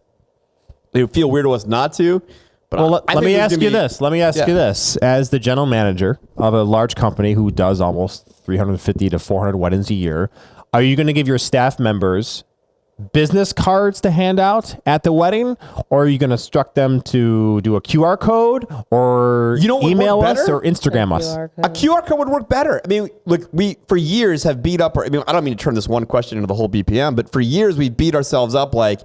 it would feel weird to us not to. But well, let me ask you this. Let me ask you this. As the general manager of a large company who does almost 350 to 400 weddings a year, are you going to give your staff members business cards to hand out at the wedding, or are you going to instruct them to do a QR code, or email us or Instagram us? A QR code would work better. I mean, look, we for years have beat up. I don't mean to turn this one question into the whole BPM, but for years we beat ourselves up like,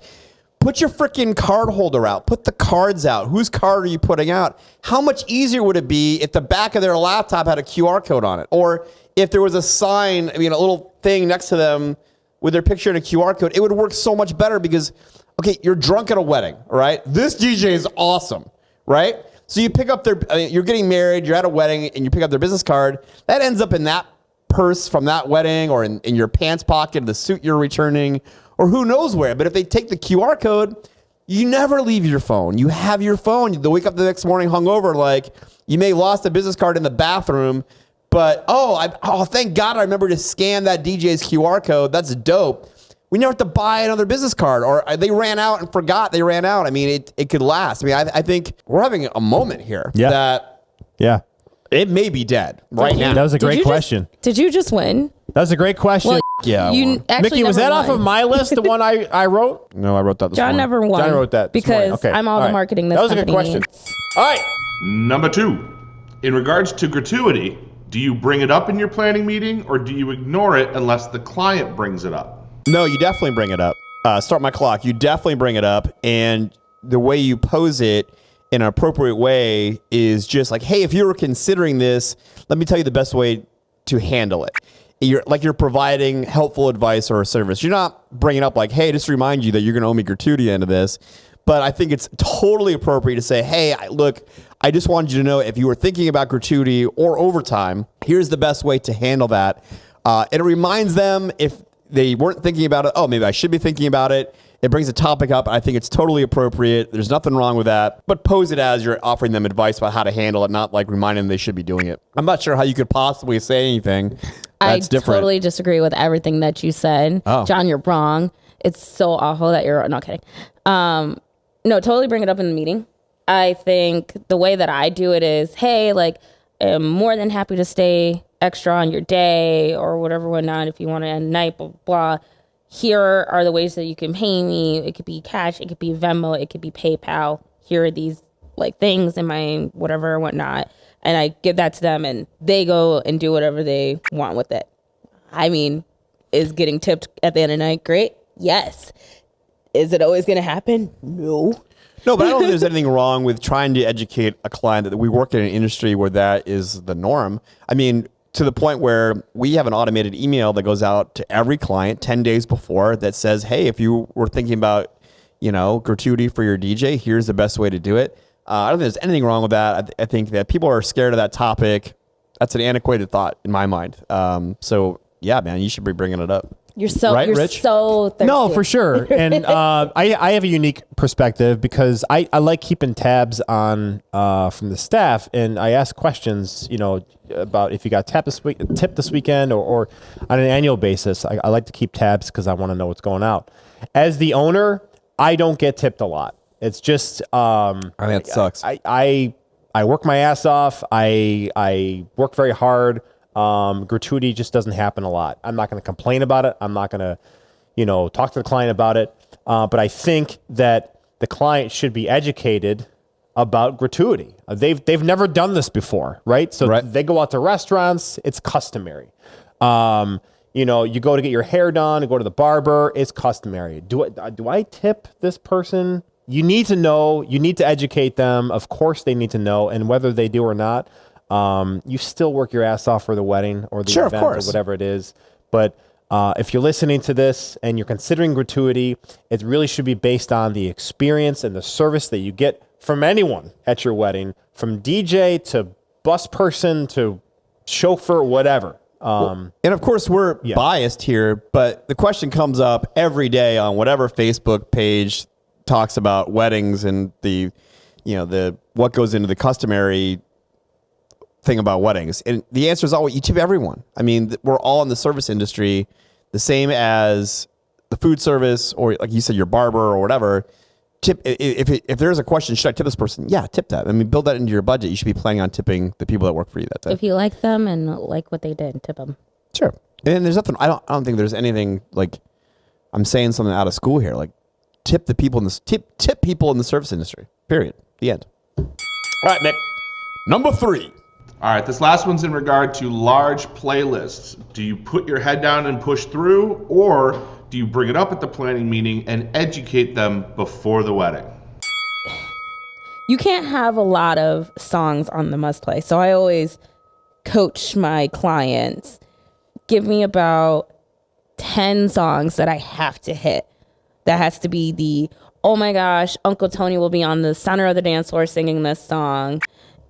put your freaking card holder out. Put the cards out. Whose card are you putting out? How much easier would it be if the back of their laptop had a QR code on it? Or if there was a sign, a little thing next to them with their picture and a QR code? It would work so much better because, okay, you're drunk at a wedding, right? This DJ is awesome, right? So you pick up you're getting married, you're at a wedding, and you pick up their business card. That ends up in that purse from that wedding or in your pants pocket, the suit you're returning, or who knows where. But if they take the QR code, you never leave your phone. You have your phone. You wake up the next morning hungover, like you may have lost a business card in the bathroom, but thank God I remember to scan that DJ's QR code. That's dope. We never have to buy another business card, or they ran out and forgot they ran out. I mean, it could last. I mean, I think we're having a moment here that it may be dead right now. That was a great question. Did you just win? That was a great question. Well, yeah. Mickey, was that off of my list, the one I wrote? No, I wrote that this morning. John never won. John wrote that this because morning. Okay. I'm all the marketing this That was a company good question. needs. All right. Number 2, in regards to gratuity, do you bring it up in your planning meeting or do you ignore it unless the client brings it up? No, you definitely bring it up. Start my clock. You definitely bring it up, and the way you pose it in an appropriate way is just like, hey, if you were considering this, let me tell you the best way to handle it. You're providing helpful advice or a service. You're not bringing up like, hey, just to remind you that you're going to owe me gratuity into this. But I think it's totally appropriate to say, hey, look, I just wanted you to know if you were thinking about gratuity or overtime, here's the best way to handle that. And it reminds them if they weren't thinking about it, maybe I should be thinking about it. It brings a topic up. I think it's totally appropriate. There's nothing wrong with that. But pose it as you're offering them advice about how to handle it, not like reminding them they should be doing it. I'm not sure how you could possibly say anything that's different. I totally disagree with everything that you said. Oh. John, you're wrong. It's so awful that you're not kidding. No, totally bring it up in the meeting. I think the way that I do it is, hey, I'm more than happy to stay extra on your day or whatever, whatnot, if you want to end night, blah, blah. Here are the ways that you can pay me. It could be cash, it could be Venmo, it could be PayPal. Here are these things in my whatever, whatnot. And I give that to them and they go and do whatever they want with it. I mean, is getting tipped at the end of the night great? Yes. Is it always going to happen? No. No, but I don't think there's anything wrong with trying to educate a client that we work in an industry where that is the norm. I mean, to the point where we have an automated email that goes out to every client 10 days before that says, hey, if you were thinking about, gratuity for your DJ, here's the best way to do it. I don't think there's anything wrong with that. I think that people are scared of that topic. That's an antiquated thought in my mind. So yeah, man, you should be bringing it up. You're so Rich? so thirsty. No, for sure. And I have a unique perspective because I like keeping tabs on from the staff, and I ask questions, about if you got tip this weekend or on an annual basis. I like to keep tabs because I want to know what's going out. As the owner, I don't get tipped a lot. It's just I think that sucks. I work my ass off. I work very hard. Gratuity just doesn't happen a lot. I'm not going to complain about it. I'm not going to, talk to the client about it. But I think that the client should be educated about gratuity. They've never done this before, right? So they go out to restaurants. It's customary. You go to get your hair done, you go to the barber. It's customary. Do I tip this person? You need to know. You need to educate them. Of course, they need to know, and whether they do or not. You still work your ass off for the wedding or the event or whatever it is. But If you're listening to this and you're considering gratuity, it really should be based on the experience and the service that you get from anyone at your wedding, from DJ to bus person to chauffeur, whatever. And of course, we're biased here, but the question comes up every day on whatever Facebook page talks about weddings and the what goes into the customary thing about weddings. And the answer is always you tip everyone. I mean, we're all in the service industry, the same as the food service, or like you said, your barber or whatever. Tip if there's a question, should I tip this person? Yeah, tip that. I mean, build that into your budget. You should be planning on tipping the people that work for you that day. If you like them and like what they did, tip them. Sure. And there's nothing. I don't think there's anything like I'm saying something out of school here. Like tip the people in the tip people in the service industry. Period. The end. All right, Nick. Number 3. All right, this last one's in regard to large playlists. Do you put your head down and push through, or do you bring it up at the planning meeting and educate them before the wedding? You can't have a lot of songs on the must play. So I always coach my clients, give me about 10 songs that I have to hit. That has to be the, oh my gosh, Uncle Tony will be on the center of the dance floor singing this song,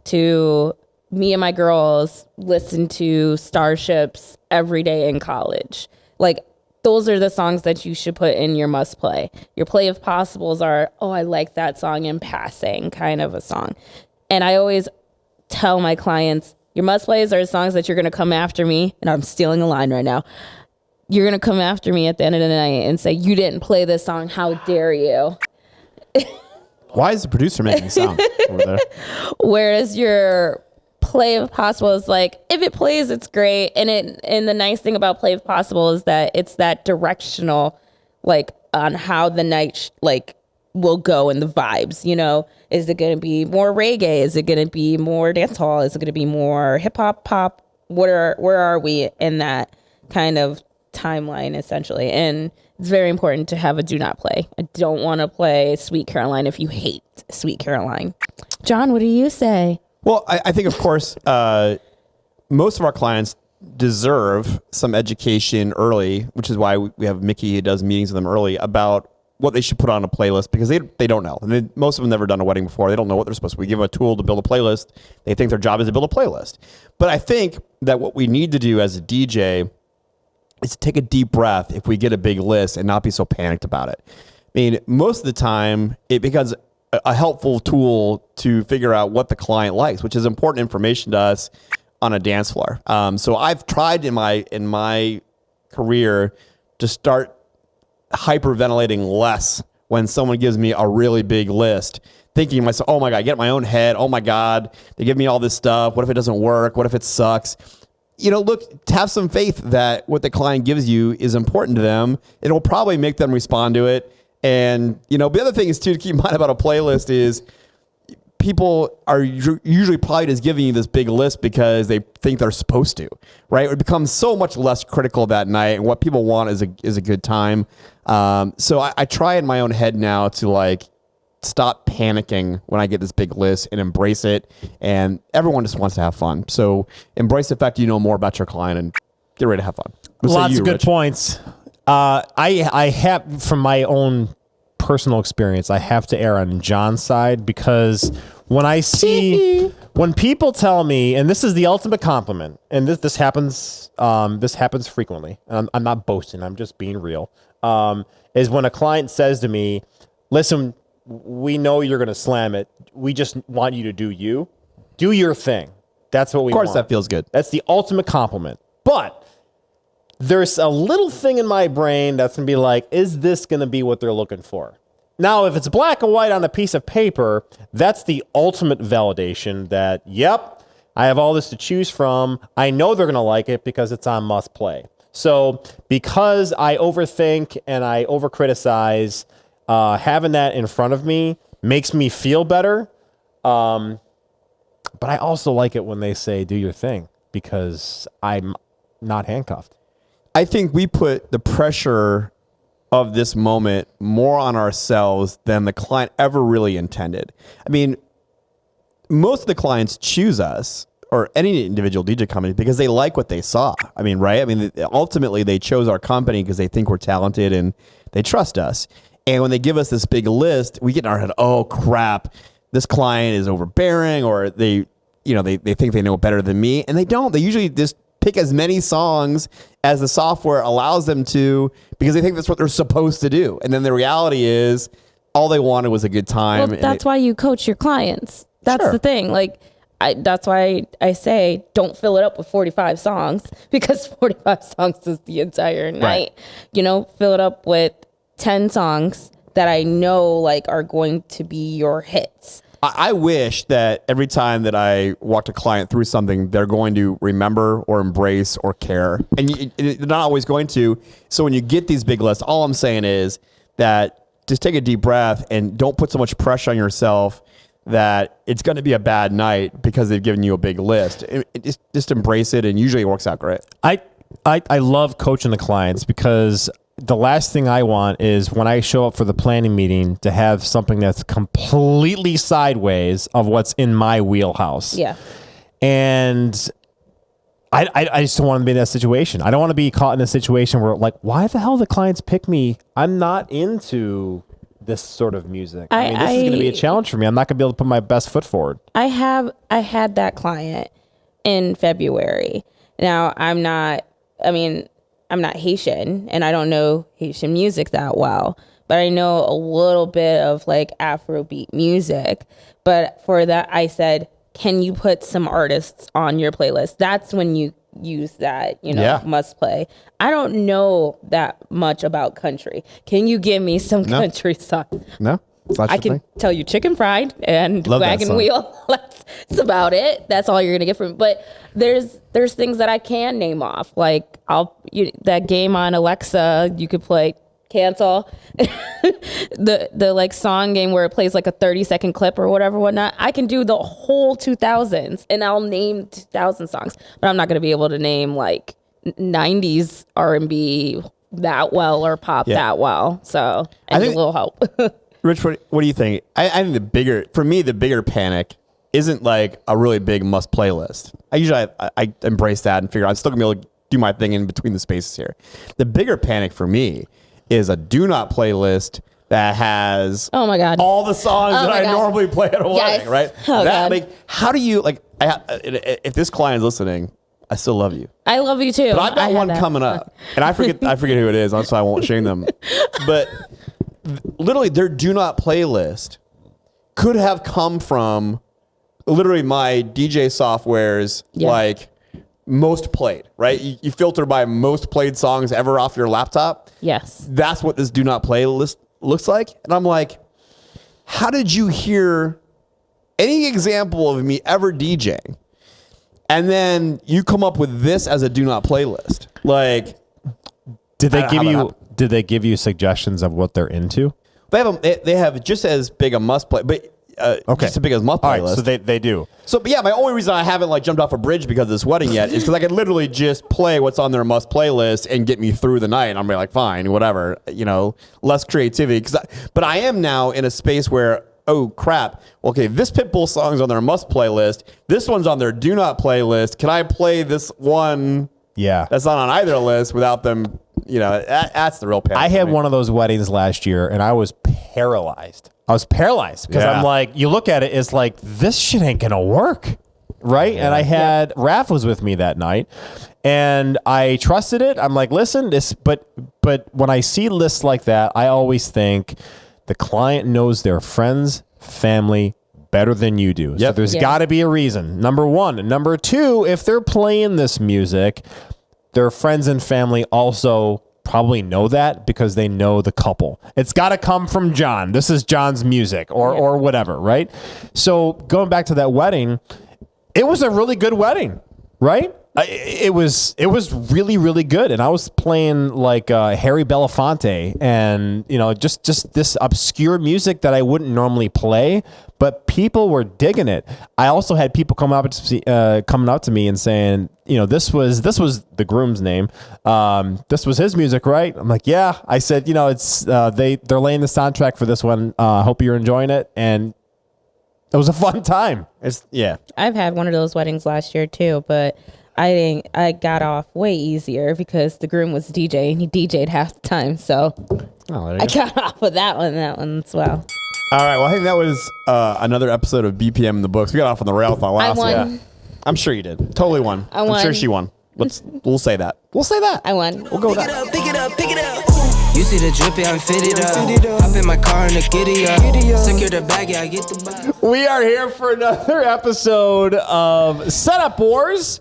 to me and my girls listen to Starships every day in college. Like, those are the songs that you should put in your must play. Your play of possibles are, oh, I like that song in passing, kind of a song. And I always tell my clients, your must plays are songs that you're going to come after me. And I'm stealing a line right now. You're going to come after me at the end of the night and say, you didn't play this song. How dare you? Why is the producer making sound over there? Whereas your play of possible is like, if it plays, it's great. And the nice thing about play of possible is that it's that directional, like, on how the night will go and the vibes, is it going to be more reggae? Is it going to be more dancehall? Is it going to be more hip hop, pop? Where are we in that kind of timeline, essentially? And it's very important to have a do not play. I don't want to play Sweet Caroline if you hate Sweet Caroline. John, what do you say? Well, I think, of course, most of our clients deserve some education early, which is why we have Mickey who does meetings with them early about what they should put on a playlist, because they don't know. And most of them have never done a wedding before. They don't know what they're supposed to. We give them a tool to build a playlist. They think their job is to build a playlist. But I think that what we need to do as a DJ is to take a deep breath if we get a big list and not be so panicked about it. I mean, most of the time, it becomes a helpful tool to figure out what the client likes, which is important information to us on a dance floor. So I've tried in my career to start hyperventilating less when someone gives me a really big list, thinking to myself, oh my God, I get in my own head. Oh my God, they give me all this stuff. What if it doesn't work? What if it sucks? Look, to have some faith that what the client gives you is important to them. It'll probably make them respond to it. And, the other thing is, too, to keep in mind about a playlist is people are usually probably just giving you this big list because they think they're supposed to, right? It becomes so much less critical that night, and what people want is a good time. So I try in my own head now to, stop panicking when I get this big list and embrace it. And everyone just wants to have fun. So embrace the fact that you know more about your client and get ready to have fun. Lots of good points. I have, from my own personal experience, I have to err on John's side, because when people tell me, and this is the ultimate compliment, and this happens frequently. I'm not boasting. I'm just being real. Is when a client says to me, listen, we know you're going to slam it. We just want you to do your thing. That's what we want. Of course, that feels good. That's the ultimate compliment. But there's a little thing in my brain that's going to be like, is this going to be what they're looking for? Now, if it's black and white on a piece of paper, that's the ultimate validation that, yep, I have all this to choose from. I know they're going to like it because it's on must play. So because I overthink and I overcriticize, having that in front of me makes me feel better. But I also like it when they say, do your thing, because I'm not handcuffed. I think we put the pressure of this moment more on ourselves than the client ever really intended. I mean, most of the clients choose us or any individual DJ company because they like what they saw. I mean, right? I mean, ultimately they chose our company because they think we're talented and they trust us. And when they give us this big list, we get in our head, oh crap, this client is overbearing, or they think they know better than me, and they don't. They usually just pick as many songs as the software allows them to because they think that's what they're supposed to do. And then the reality is all they wanted was a good time. Well, that's why you coach your clients. That's Sure. the thing. Like, that's why I say don't fill it up with 45 songs because 45 songs is the entire night. Fill it up with 10 songs that I know like are going to be your hits. I wish that every time that I walk a client through something, they're going to remember or embrace or care. And they're not always going to. So when you get these big lists, all I'm saying is that just take a deep breath and don't put so much pressure on yourself that it's going to be a bad night because they've given you a big list. Just embrace it, and usually it works out great. I love coaching the clients because the last thing I want is when I show up for the planning meeting to have something that's completely sideways of what's in my wheelhouse. Yeah. And I just don't want to be in that situation. I don't want to be caught in a situation where like, why the hell the clients pick me? I'm not into this sort of music. I mean, this is going to be a challenge for me. I'm not going to be able to put my best foot forward. I had that client in February. Now I'm not Haitian and I don't know Haitian music that well, but I know a little bit of like Afrobeat music. But for that, I said, can you put some artists on your playlist? That's when you use that, must play. I don't know that much about country. Can you give me some country songs? No. I can tell you Chicken Fried and Love Wagon Wheel. That's about it. That's all you're gonna get from me. But there's things that I can name off. Like that game on Alexa, you could play Cancel. the like song game where it plays like a 30-second clip or whatnot. I can do the whole 2000s and I'll name 2000 songs, but I'm not gonna be able to name like 90s R&B that well or pop that well. So I need a little help. Rich, what do you think? I think the bigger panic isn't like a really big must playlist. I embrace that and figure I'm still gonna be able to do my thing in between the spaces here. The bigger panic for me is a do not playlist that has all the songs that I normally play at a wedding, right? Like, how do you like? If this client is listening, I still love you. I love you too. But I've got one coming up, and I forget who it is, so I won't shame them. But literally, their do not playlist could have come from literally my DJ software's like most played, right? You filter by most played songs ever off your laptop. Yes. That's what this do not play list looks like. And I'm like, how did you hear any example of me ever DJing? And then you come up with this as a do not play list. Like, did they give you suggestions of what they're into? They have just as big a must play, but just as big as must play list. So they do. So, but yeah, my only reason I haven't like jumped off a bridge because of this wedding yet is because I could literally just play what's on their must playlist and get me through the night. And I'm like, fine, whatever, less creativity. But I am now in a space where, oh crap, okay, this Pitbull song's on their must playlist. This one's on their do not playlist. Can I play this one? Yeah, that's not on either list without them. That's the real panic. I had one of those weddings last year, and I was paralyzed. Because I'm like, you look at it, it's like, this shit ain't gonna work, right? Yeah. And I had Raph was with me that night, and I trusted it. I'm like, listen, but when I see lists like that, I always think the client knows their friends, family better than you do. Yep. So there's got to be a reason. Number one. And number two, if they're playing this music, their friends and family also probably know that because they know the couple. It's got to come from John. This is John's music or whatever, right? So going back to that wedding, it was a really good wedding, right? It was really, really good. And I was playing like Harry Belafonte and, just this obscure music that I wouldn't normally play, but people were digging it. I also had people coming up to me and saying, this was the groom's name. This was his music, right? I'm like, yeah. I said, it's they're laying the soundtrack for this one. Hope you're enjoying it. And It was a fun time. I've had one of those weddings last year too, but I got off way easier because the groom was DJ and he DJ'd half the time. So I got off with that one as well. All right. Well, I think that was another episode of BPM in the books. We got off on the rails on last won. one. I'm sure you did. Totally won. I won. I'm sure she won. We'll say that. We'll say that. I won. We'll go with that. Pick it up, pick it up. You see the drippy, I'm fitted up. Hop in my car and the giddy up. Secure the bag, yeah, I get the bag. We are here for another episode of Setup Wars.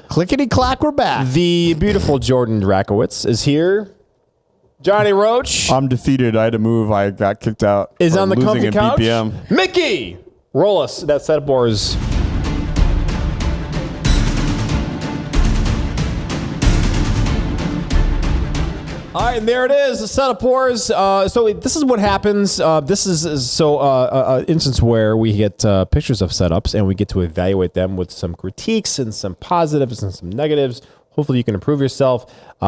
Clickety clack, we're back. The beautiful Jordan Drakowitz is here. Johnny Roach I'm defeated. I had to move. I got kicked out. is for on the losing comfy at couch. BPM. Mickey, roll us that Setup Wars. All right, and there it is, the Setup Wars. So this is what happens. This is an instance where we get pictures of setups and we get to evaluate them with some critiques and some positives and some negatives. Hopefully you can improve yourself.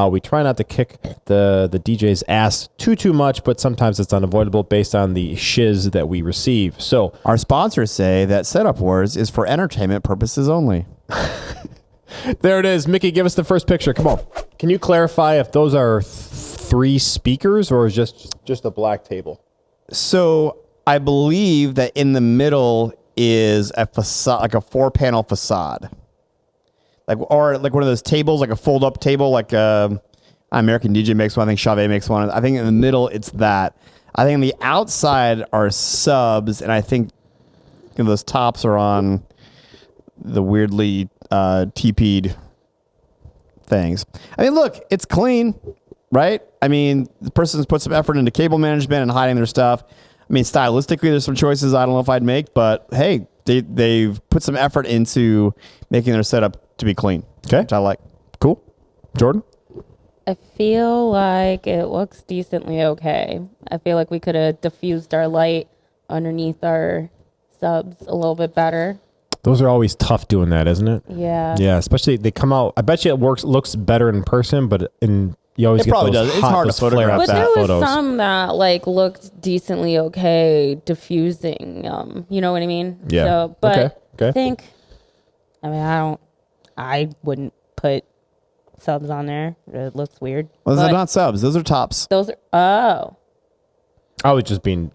We try not to kick the DJ's ass too much, but sometimes it's unavoidable based on the shiz that we receive. So Our sponsors say that Setup Wars is for entertainment purposes only. there it is. Mickey, give us the first picture. Come on. Can you clarify if those are 3 speakers or is just a black table? So I believe that in the middle is a facade, like a 4-panel facade. Or like one of those tables, like a fold-up table, like American DJ makes one. I think Chavez makes one. I think in the middle it's that. I think on the outside are subs, and I think those tops are on the weirdly TP'd things. I mean, look, it's clean, right? I mean, the person's put some effort into cable management and hiding their stuff. I mean, stylistically, there's some choices I don't know if I'd make, but hey, they've put some effort into making their setup to be clean. Okay. Which I like. Cool. Jordan? I feel like it looks decently okay. I feel like we could have diffused our light underneath our subs a little bit better. Those are always tough doing that, isn't it? Yeah. Yeah, especially they come out. I bet you it looks better in person, but you always It get probably those does. It's hot, hard to those photograph flare-up But there was photos. some that like looked decently okay diffusing. You know what I mean? Yeah. So, but Okay. I think, I wouldn't put subs on there. It looks weird. Well, those But are not subs. Those are tops. Those are, I was being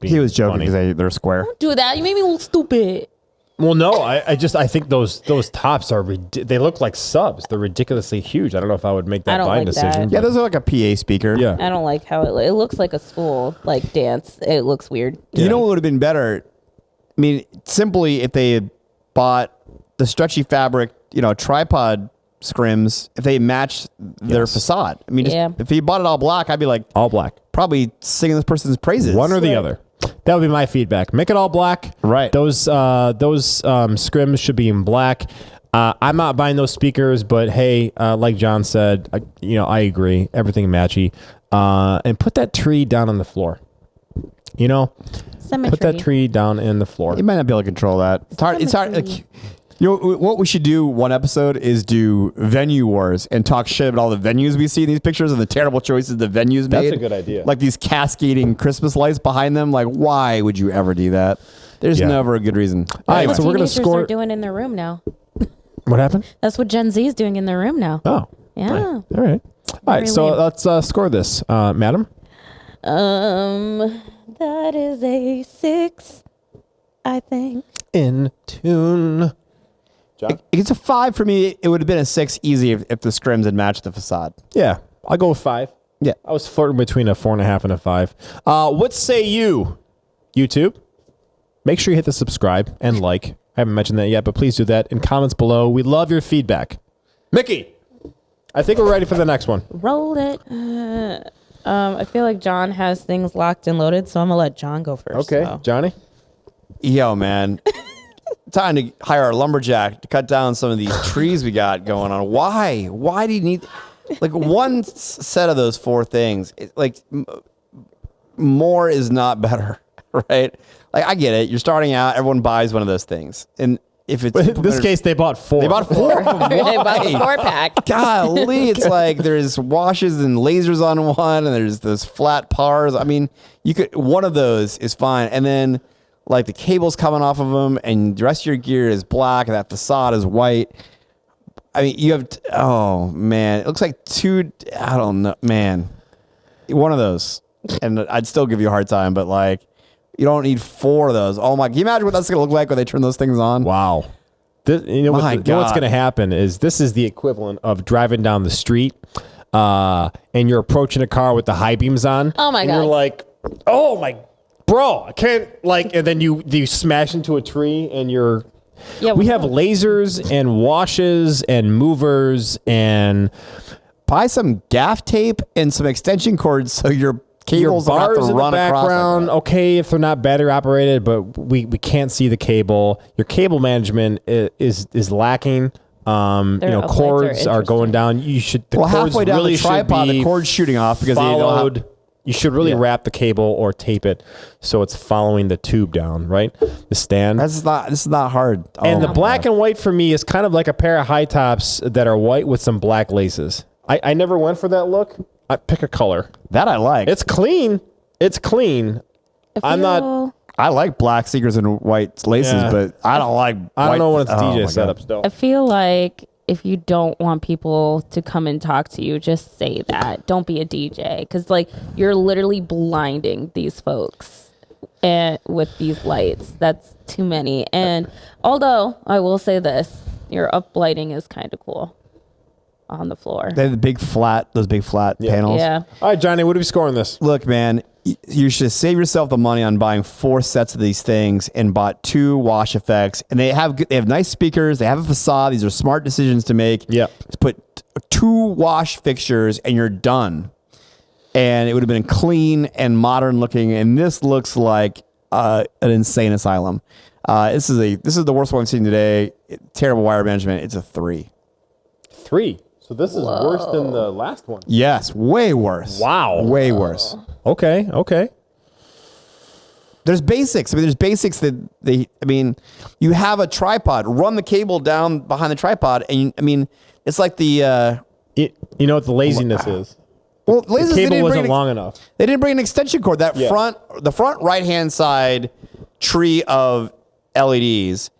He was joking funny. because they're square. do that. You made me look stupid. Well, no, I think those tops are they look like subs. They're ridiculously huge. I don't know if I would make I that don't blind like decision. that. Yeah, but- those are like a PA speaker. yeah. I don't like how it looks like a school like dance. It looks weird. You know what would have been better? I mean, simply if they had bought the stretchy fabric, tripod scrims, if they matched their facade. I mean, Yeah. if you bought it all black, I'd be like, All black. probably singing this person's praises. One or the other. That would be my feedback. Make it all black. Right. Those scrims should be in black. I'm not buying those speakers, but hey, like John said, I agree. Everything matchy. And put that tree down on the floor. Symmetry. Put that tree down in the floor. You might not be able to control that. It's hard. It's hard. Like, what we should do one episode is do venue wars and talk shit about all the venues we see in these pictures and the terrible choices the venues made. That's a good idea. Like these cascading Christmas lights behind them. Like, why would you ever do that? There's Yeah. never a good reason. All right, Anyway. so we're gonna Teenagers score. are doing in their room now. What happened? That's what Gen Z is doing in their room now. Oh, Yeah. all right. All right, so lame. let's score this, madam. That is a 6, I think. In tune. It's a 5 for me. It would have been a 6 easy if the scrims had matched the facade. Yeah, I'll go with 5. Yeah. I was flirting between a 4.5 and a 5. What say you, YouTube? Make sure you hit the subscribe and like. I haven't mentioned that yet, but please do that in comments below. We love your feedback. Mickey, I think we're ready for the next one. Roll it. I feel like John has things locked and loaded, so I'm going to let John go first. Okay, so. Johnny? Yo, man. Time to hire a lumberjack to cut down some of these trees we got going on. Why? Why do you need like one set of those 4 things? More is not better, right? Like, I get it. You're starting out. Everyone buys one of those things, and if it's In this case, they bought 4. they bought 4. They bought the Why? 4-pack. Golly, it's like there's washes and lasers on one, and there's those flat pars. I mean, you could one of those is fine, and then like the cables coming off of them, and the rest of your gear is black, and that facade is white. I mean, you have, oh man, it looks like I don't know, man. One of those. And I'd still give you a hard time, but like, you don't need 4 of those. Oh my, can you imagine what that's going to look like when they turn those things on? Wow. You know what's going to happen is this is the equivalent of driving down the street and you're approaching a car with the high beams on. Oh my and God. You're like, oh my, bro, I can't, like, and then you smash into a tree and you're, we have lasers and washes and movers and buy some gaff tape and some extension cords so your cables your don't have bars to in run the across. background. Okay, if they're not battery operated, but we can't see the cable. Your cable management is lacking. Cords are going down. You should. The cords halfway down really the tripod, the cord's shooting off because followed. You should really wrap the cable or tape it so it's following the tube down, right? The stand. This is not hard. And the black and white for me is kind of like a pair of high tops that are white with some black laces. I never went for that look. I pick a color. That I like. It's clean. It's clean. I like black sneakers and white laces, but I don't like white. I don't know when it's DJ setups, though. I feel like if you don't want people to come and talk to you, just say that. Don't be a DJ, because like you're literally blinding these folks and with these lights. That's too many. And although I will say this, your up lighting is kind of cool on the floor. They have those big flat panels. Yeah. All right, Johnny, what are we scoring this? Look, man, you should save yourself the money on buying 4 sets of these things and bought 2 wash effects. And they have nice speakers. They have a facade. These are smart decisions to make. Yeah. Just put 2 wash fixtures and you're done. And it would have been clean and modern looking. And this looks like an insane asylum. This is the worst one I've seen today. Terrible wire management. It's a 3. 3. So this is worse than the last one. Yes, way worse. Wow. Way worse. Okay. There's basics. There's basics that you have a tripod, run the cable down behind the tripod. And it's like the, you know what the laziness is? Well, the cable wasn't long enough. They didn't bring an extension cord. The front right-hand side tree of LEDs,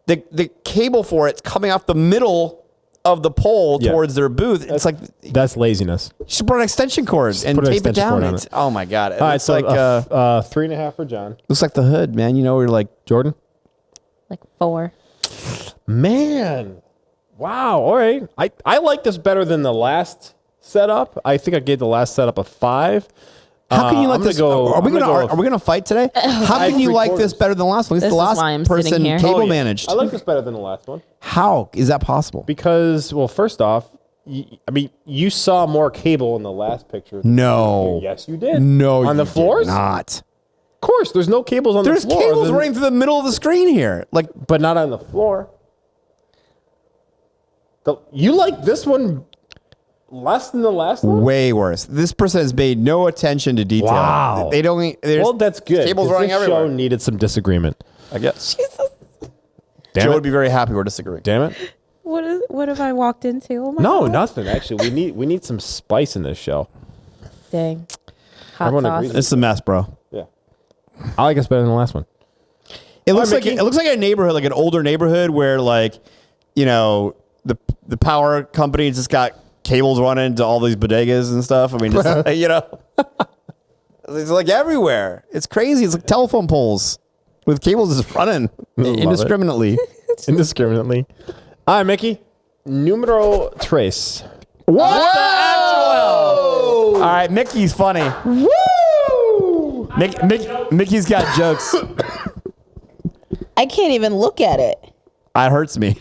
the cable for it's coming off the middle of the pole towards their booth. It's like that's laziness. You should put an extension cord and tape it down. Oh my God! All right, so like 3.5 for John. Looks like the hood, man. You know, we're like Jordan, like 4. Man, wow. All right, I like this better than the last setup. I think I gave the last setup a 5. How can you like this? Are we gonna fight today? How can you like this better than the last one? At least the last person cable managed. I like this better than the last one. How is that possible? Because, well, first off, you saw more cable in the last picture. No. Yes, you did. No, on the floors? Not. Of course, there's no cables on the floor. There's cables running through the middle of the screen here, but not on the floor. You like this one less than the last one? Way worse. This person has paid no attention to detail. Wow. They don't. Well, that's good. Cables running this everywhere. Show needed some disagreement. I guess. Jesus. Joe would be very happy we're disagreeing. Damn it. What have I walked into? Oh my God. nothing. Actually, we need some spice in this show. Dang. Hot Everyone sauce. agrees. It's a mess, bro. Yeah. I like us better than the last one. It looks like a neighborhood, like an older neighborhood where, like, you know, the power company just got cables running to all these bodegas and stuff. I mean, just you know, it's like everywhere. It's crazy. It's like telephone poles with cables just running indiscriminately. Indiscriminately. All right, Mickey. Numero tres. What the actual? All right, Mickey's funny. Woo! Mickey's got jokes. I can't even look at it. It hurts me.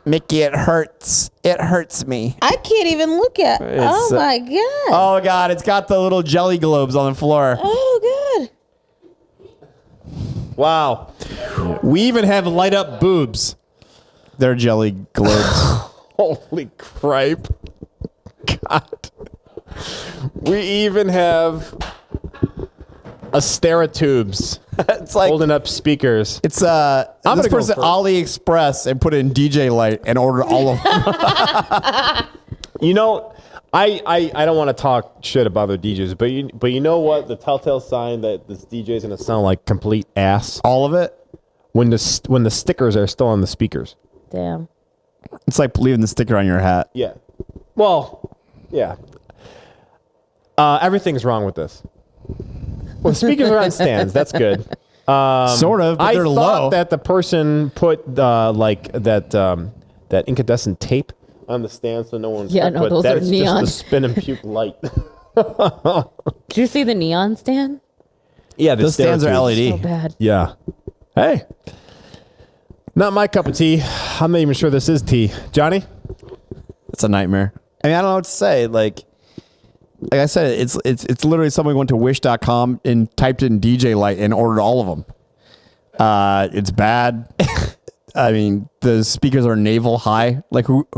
Mickey, it hurts. It hurts me. I can't even look at it. Oh my God. Oh God, it's got the little jelly globes on the floor. Oh God. Wow. We even have light up boobs. They're jelly globes. Holy cripe. God. We even have Asteratubes. It's like holding up speakers. It's this person AliExpress and put in DJ light and ordered all of them. You know, I don't want to talk shit about other DJs, but you know what? The telltale sign that this DJ is going to sound like complete ass. All of it. When the stickers are still on the speakers. Damn. It's like leaving the sticker on your hat. Yeah. Well, yeah. Everything's wrong with this. Well, speakers are on stands. That's good. Sort of, but I they're thought low. that the person put that incandescent tape on the stand so no one's Yeah, no, those that are is neon. just the spin and puke light. Did you see the neon stand? Yeah, Those stands are LED. So bad. Yeah. Hey. Not my cup of tea. I'm not even sure this is tea. Johnny? It's a nightmare. I mean, I don't know what to say. Like I said, it's literally someone went to wish.com and typed in DJ light and ordered all of them. It's bad. I mean, the speakers are navel high. Like who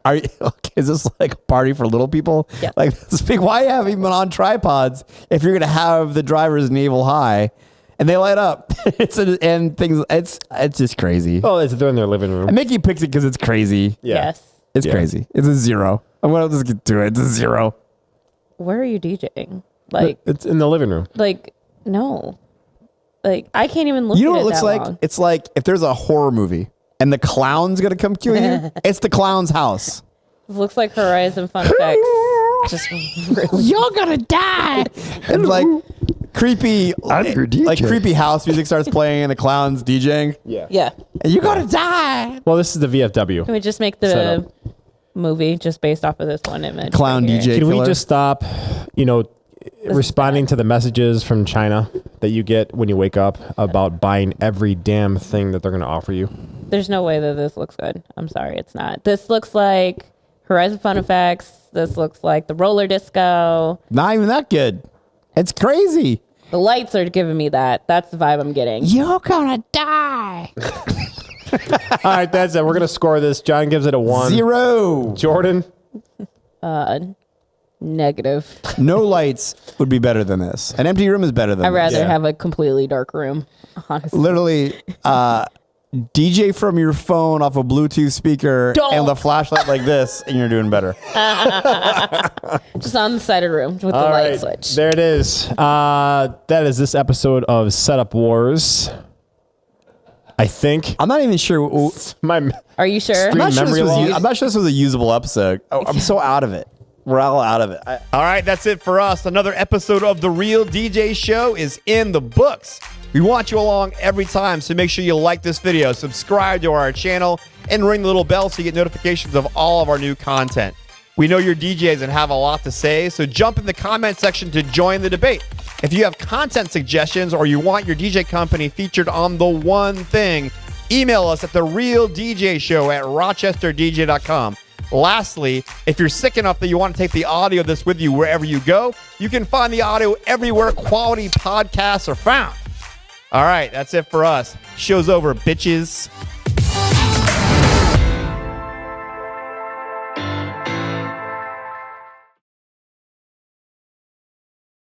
are you, okay, is this like a party for little people? Yeah. Like why have them on tripods if you're gonna have the drivers navel high and they light up? It's just crazy. Oh, they're in their living room. And Mickey picks it because it's crazy. Yeah. Yes. It's crazy. It's a 0. I'm gonna just get to it. It's a 0. Where are you DJing? Like, It's in the living room. No. Like, I can't even look You know at what it it looks that like? long. It's like if there's a horror movie and the clown's gonna come kill you. It's the clown's house. It looks like Horizon Fun Effects. Just really. You're gonna die. And like creepy, like creepy house music starts playing and the clown's DJing. Yeah. Yeah. And you're gonna die. Well, this is the VFW. Can we just make the Setup. movie just based off of this one image? Clown right here? DJ. Can we killer. just stop, responding to the messages from China that you get when you wake up about buying every damn thing that they're going to offer you? There's no way that this looks good. I'm sorry, it's not. This looks like Horizon Fun Effects. This looks like the roller disco. Not even that good. It's crazy. The lights are giving me that. That's the vibe I'm getting. You're gonna die. All right, that's it. We're going to score this. John gives it a 1. 0. Jordan? Negative. No lights would be better than this. An empty room is better than I'd this. rather have a completely dark room, honestly. Literally, DJ from your phone off a Bluetooth speaker and the flashlight like this, and you're doing better. Just on the side of the room with the All light right, switch. there it is. That is this episode of Setup Wars. I think. I'm not even sure. Are you sure? I'm not sure, memory loss. I'm not sure this was a usable episode. Oh, I'm so out of it. We're all out of it. All right, that's it for us. Another episode of The Real DJ Show is in the books. We want you along every time, so make sure you like this video, subscribe to our channel, and ring the little bell so you get notifications of all of our new content. We know you're DJs and have a lot to say, so jump in the comment section to join the debate. If you have content suggestions or you want your DJ company featured on The One Thing, email us at TheRealDJShow@rochesterdj.com. Lastly, if you're sick enough that you want to take the audio of this with you wherever you go, you can find the audio everywhere quality podcasts are found. All right, that's it for us. Show's over, bitches.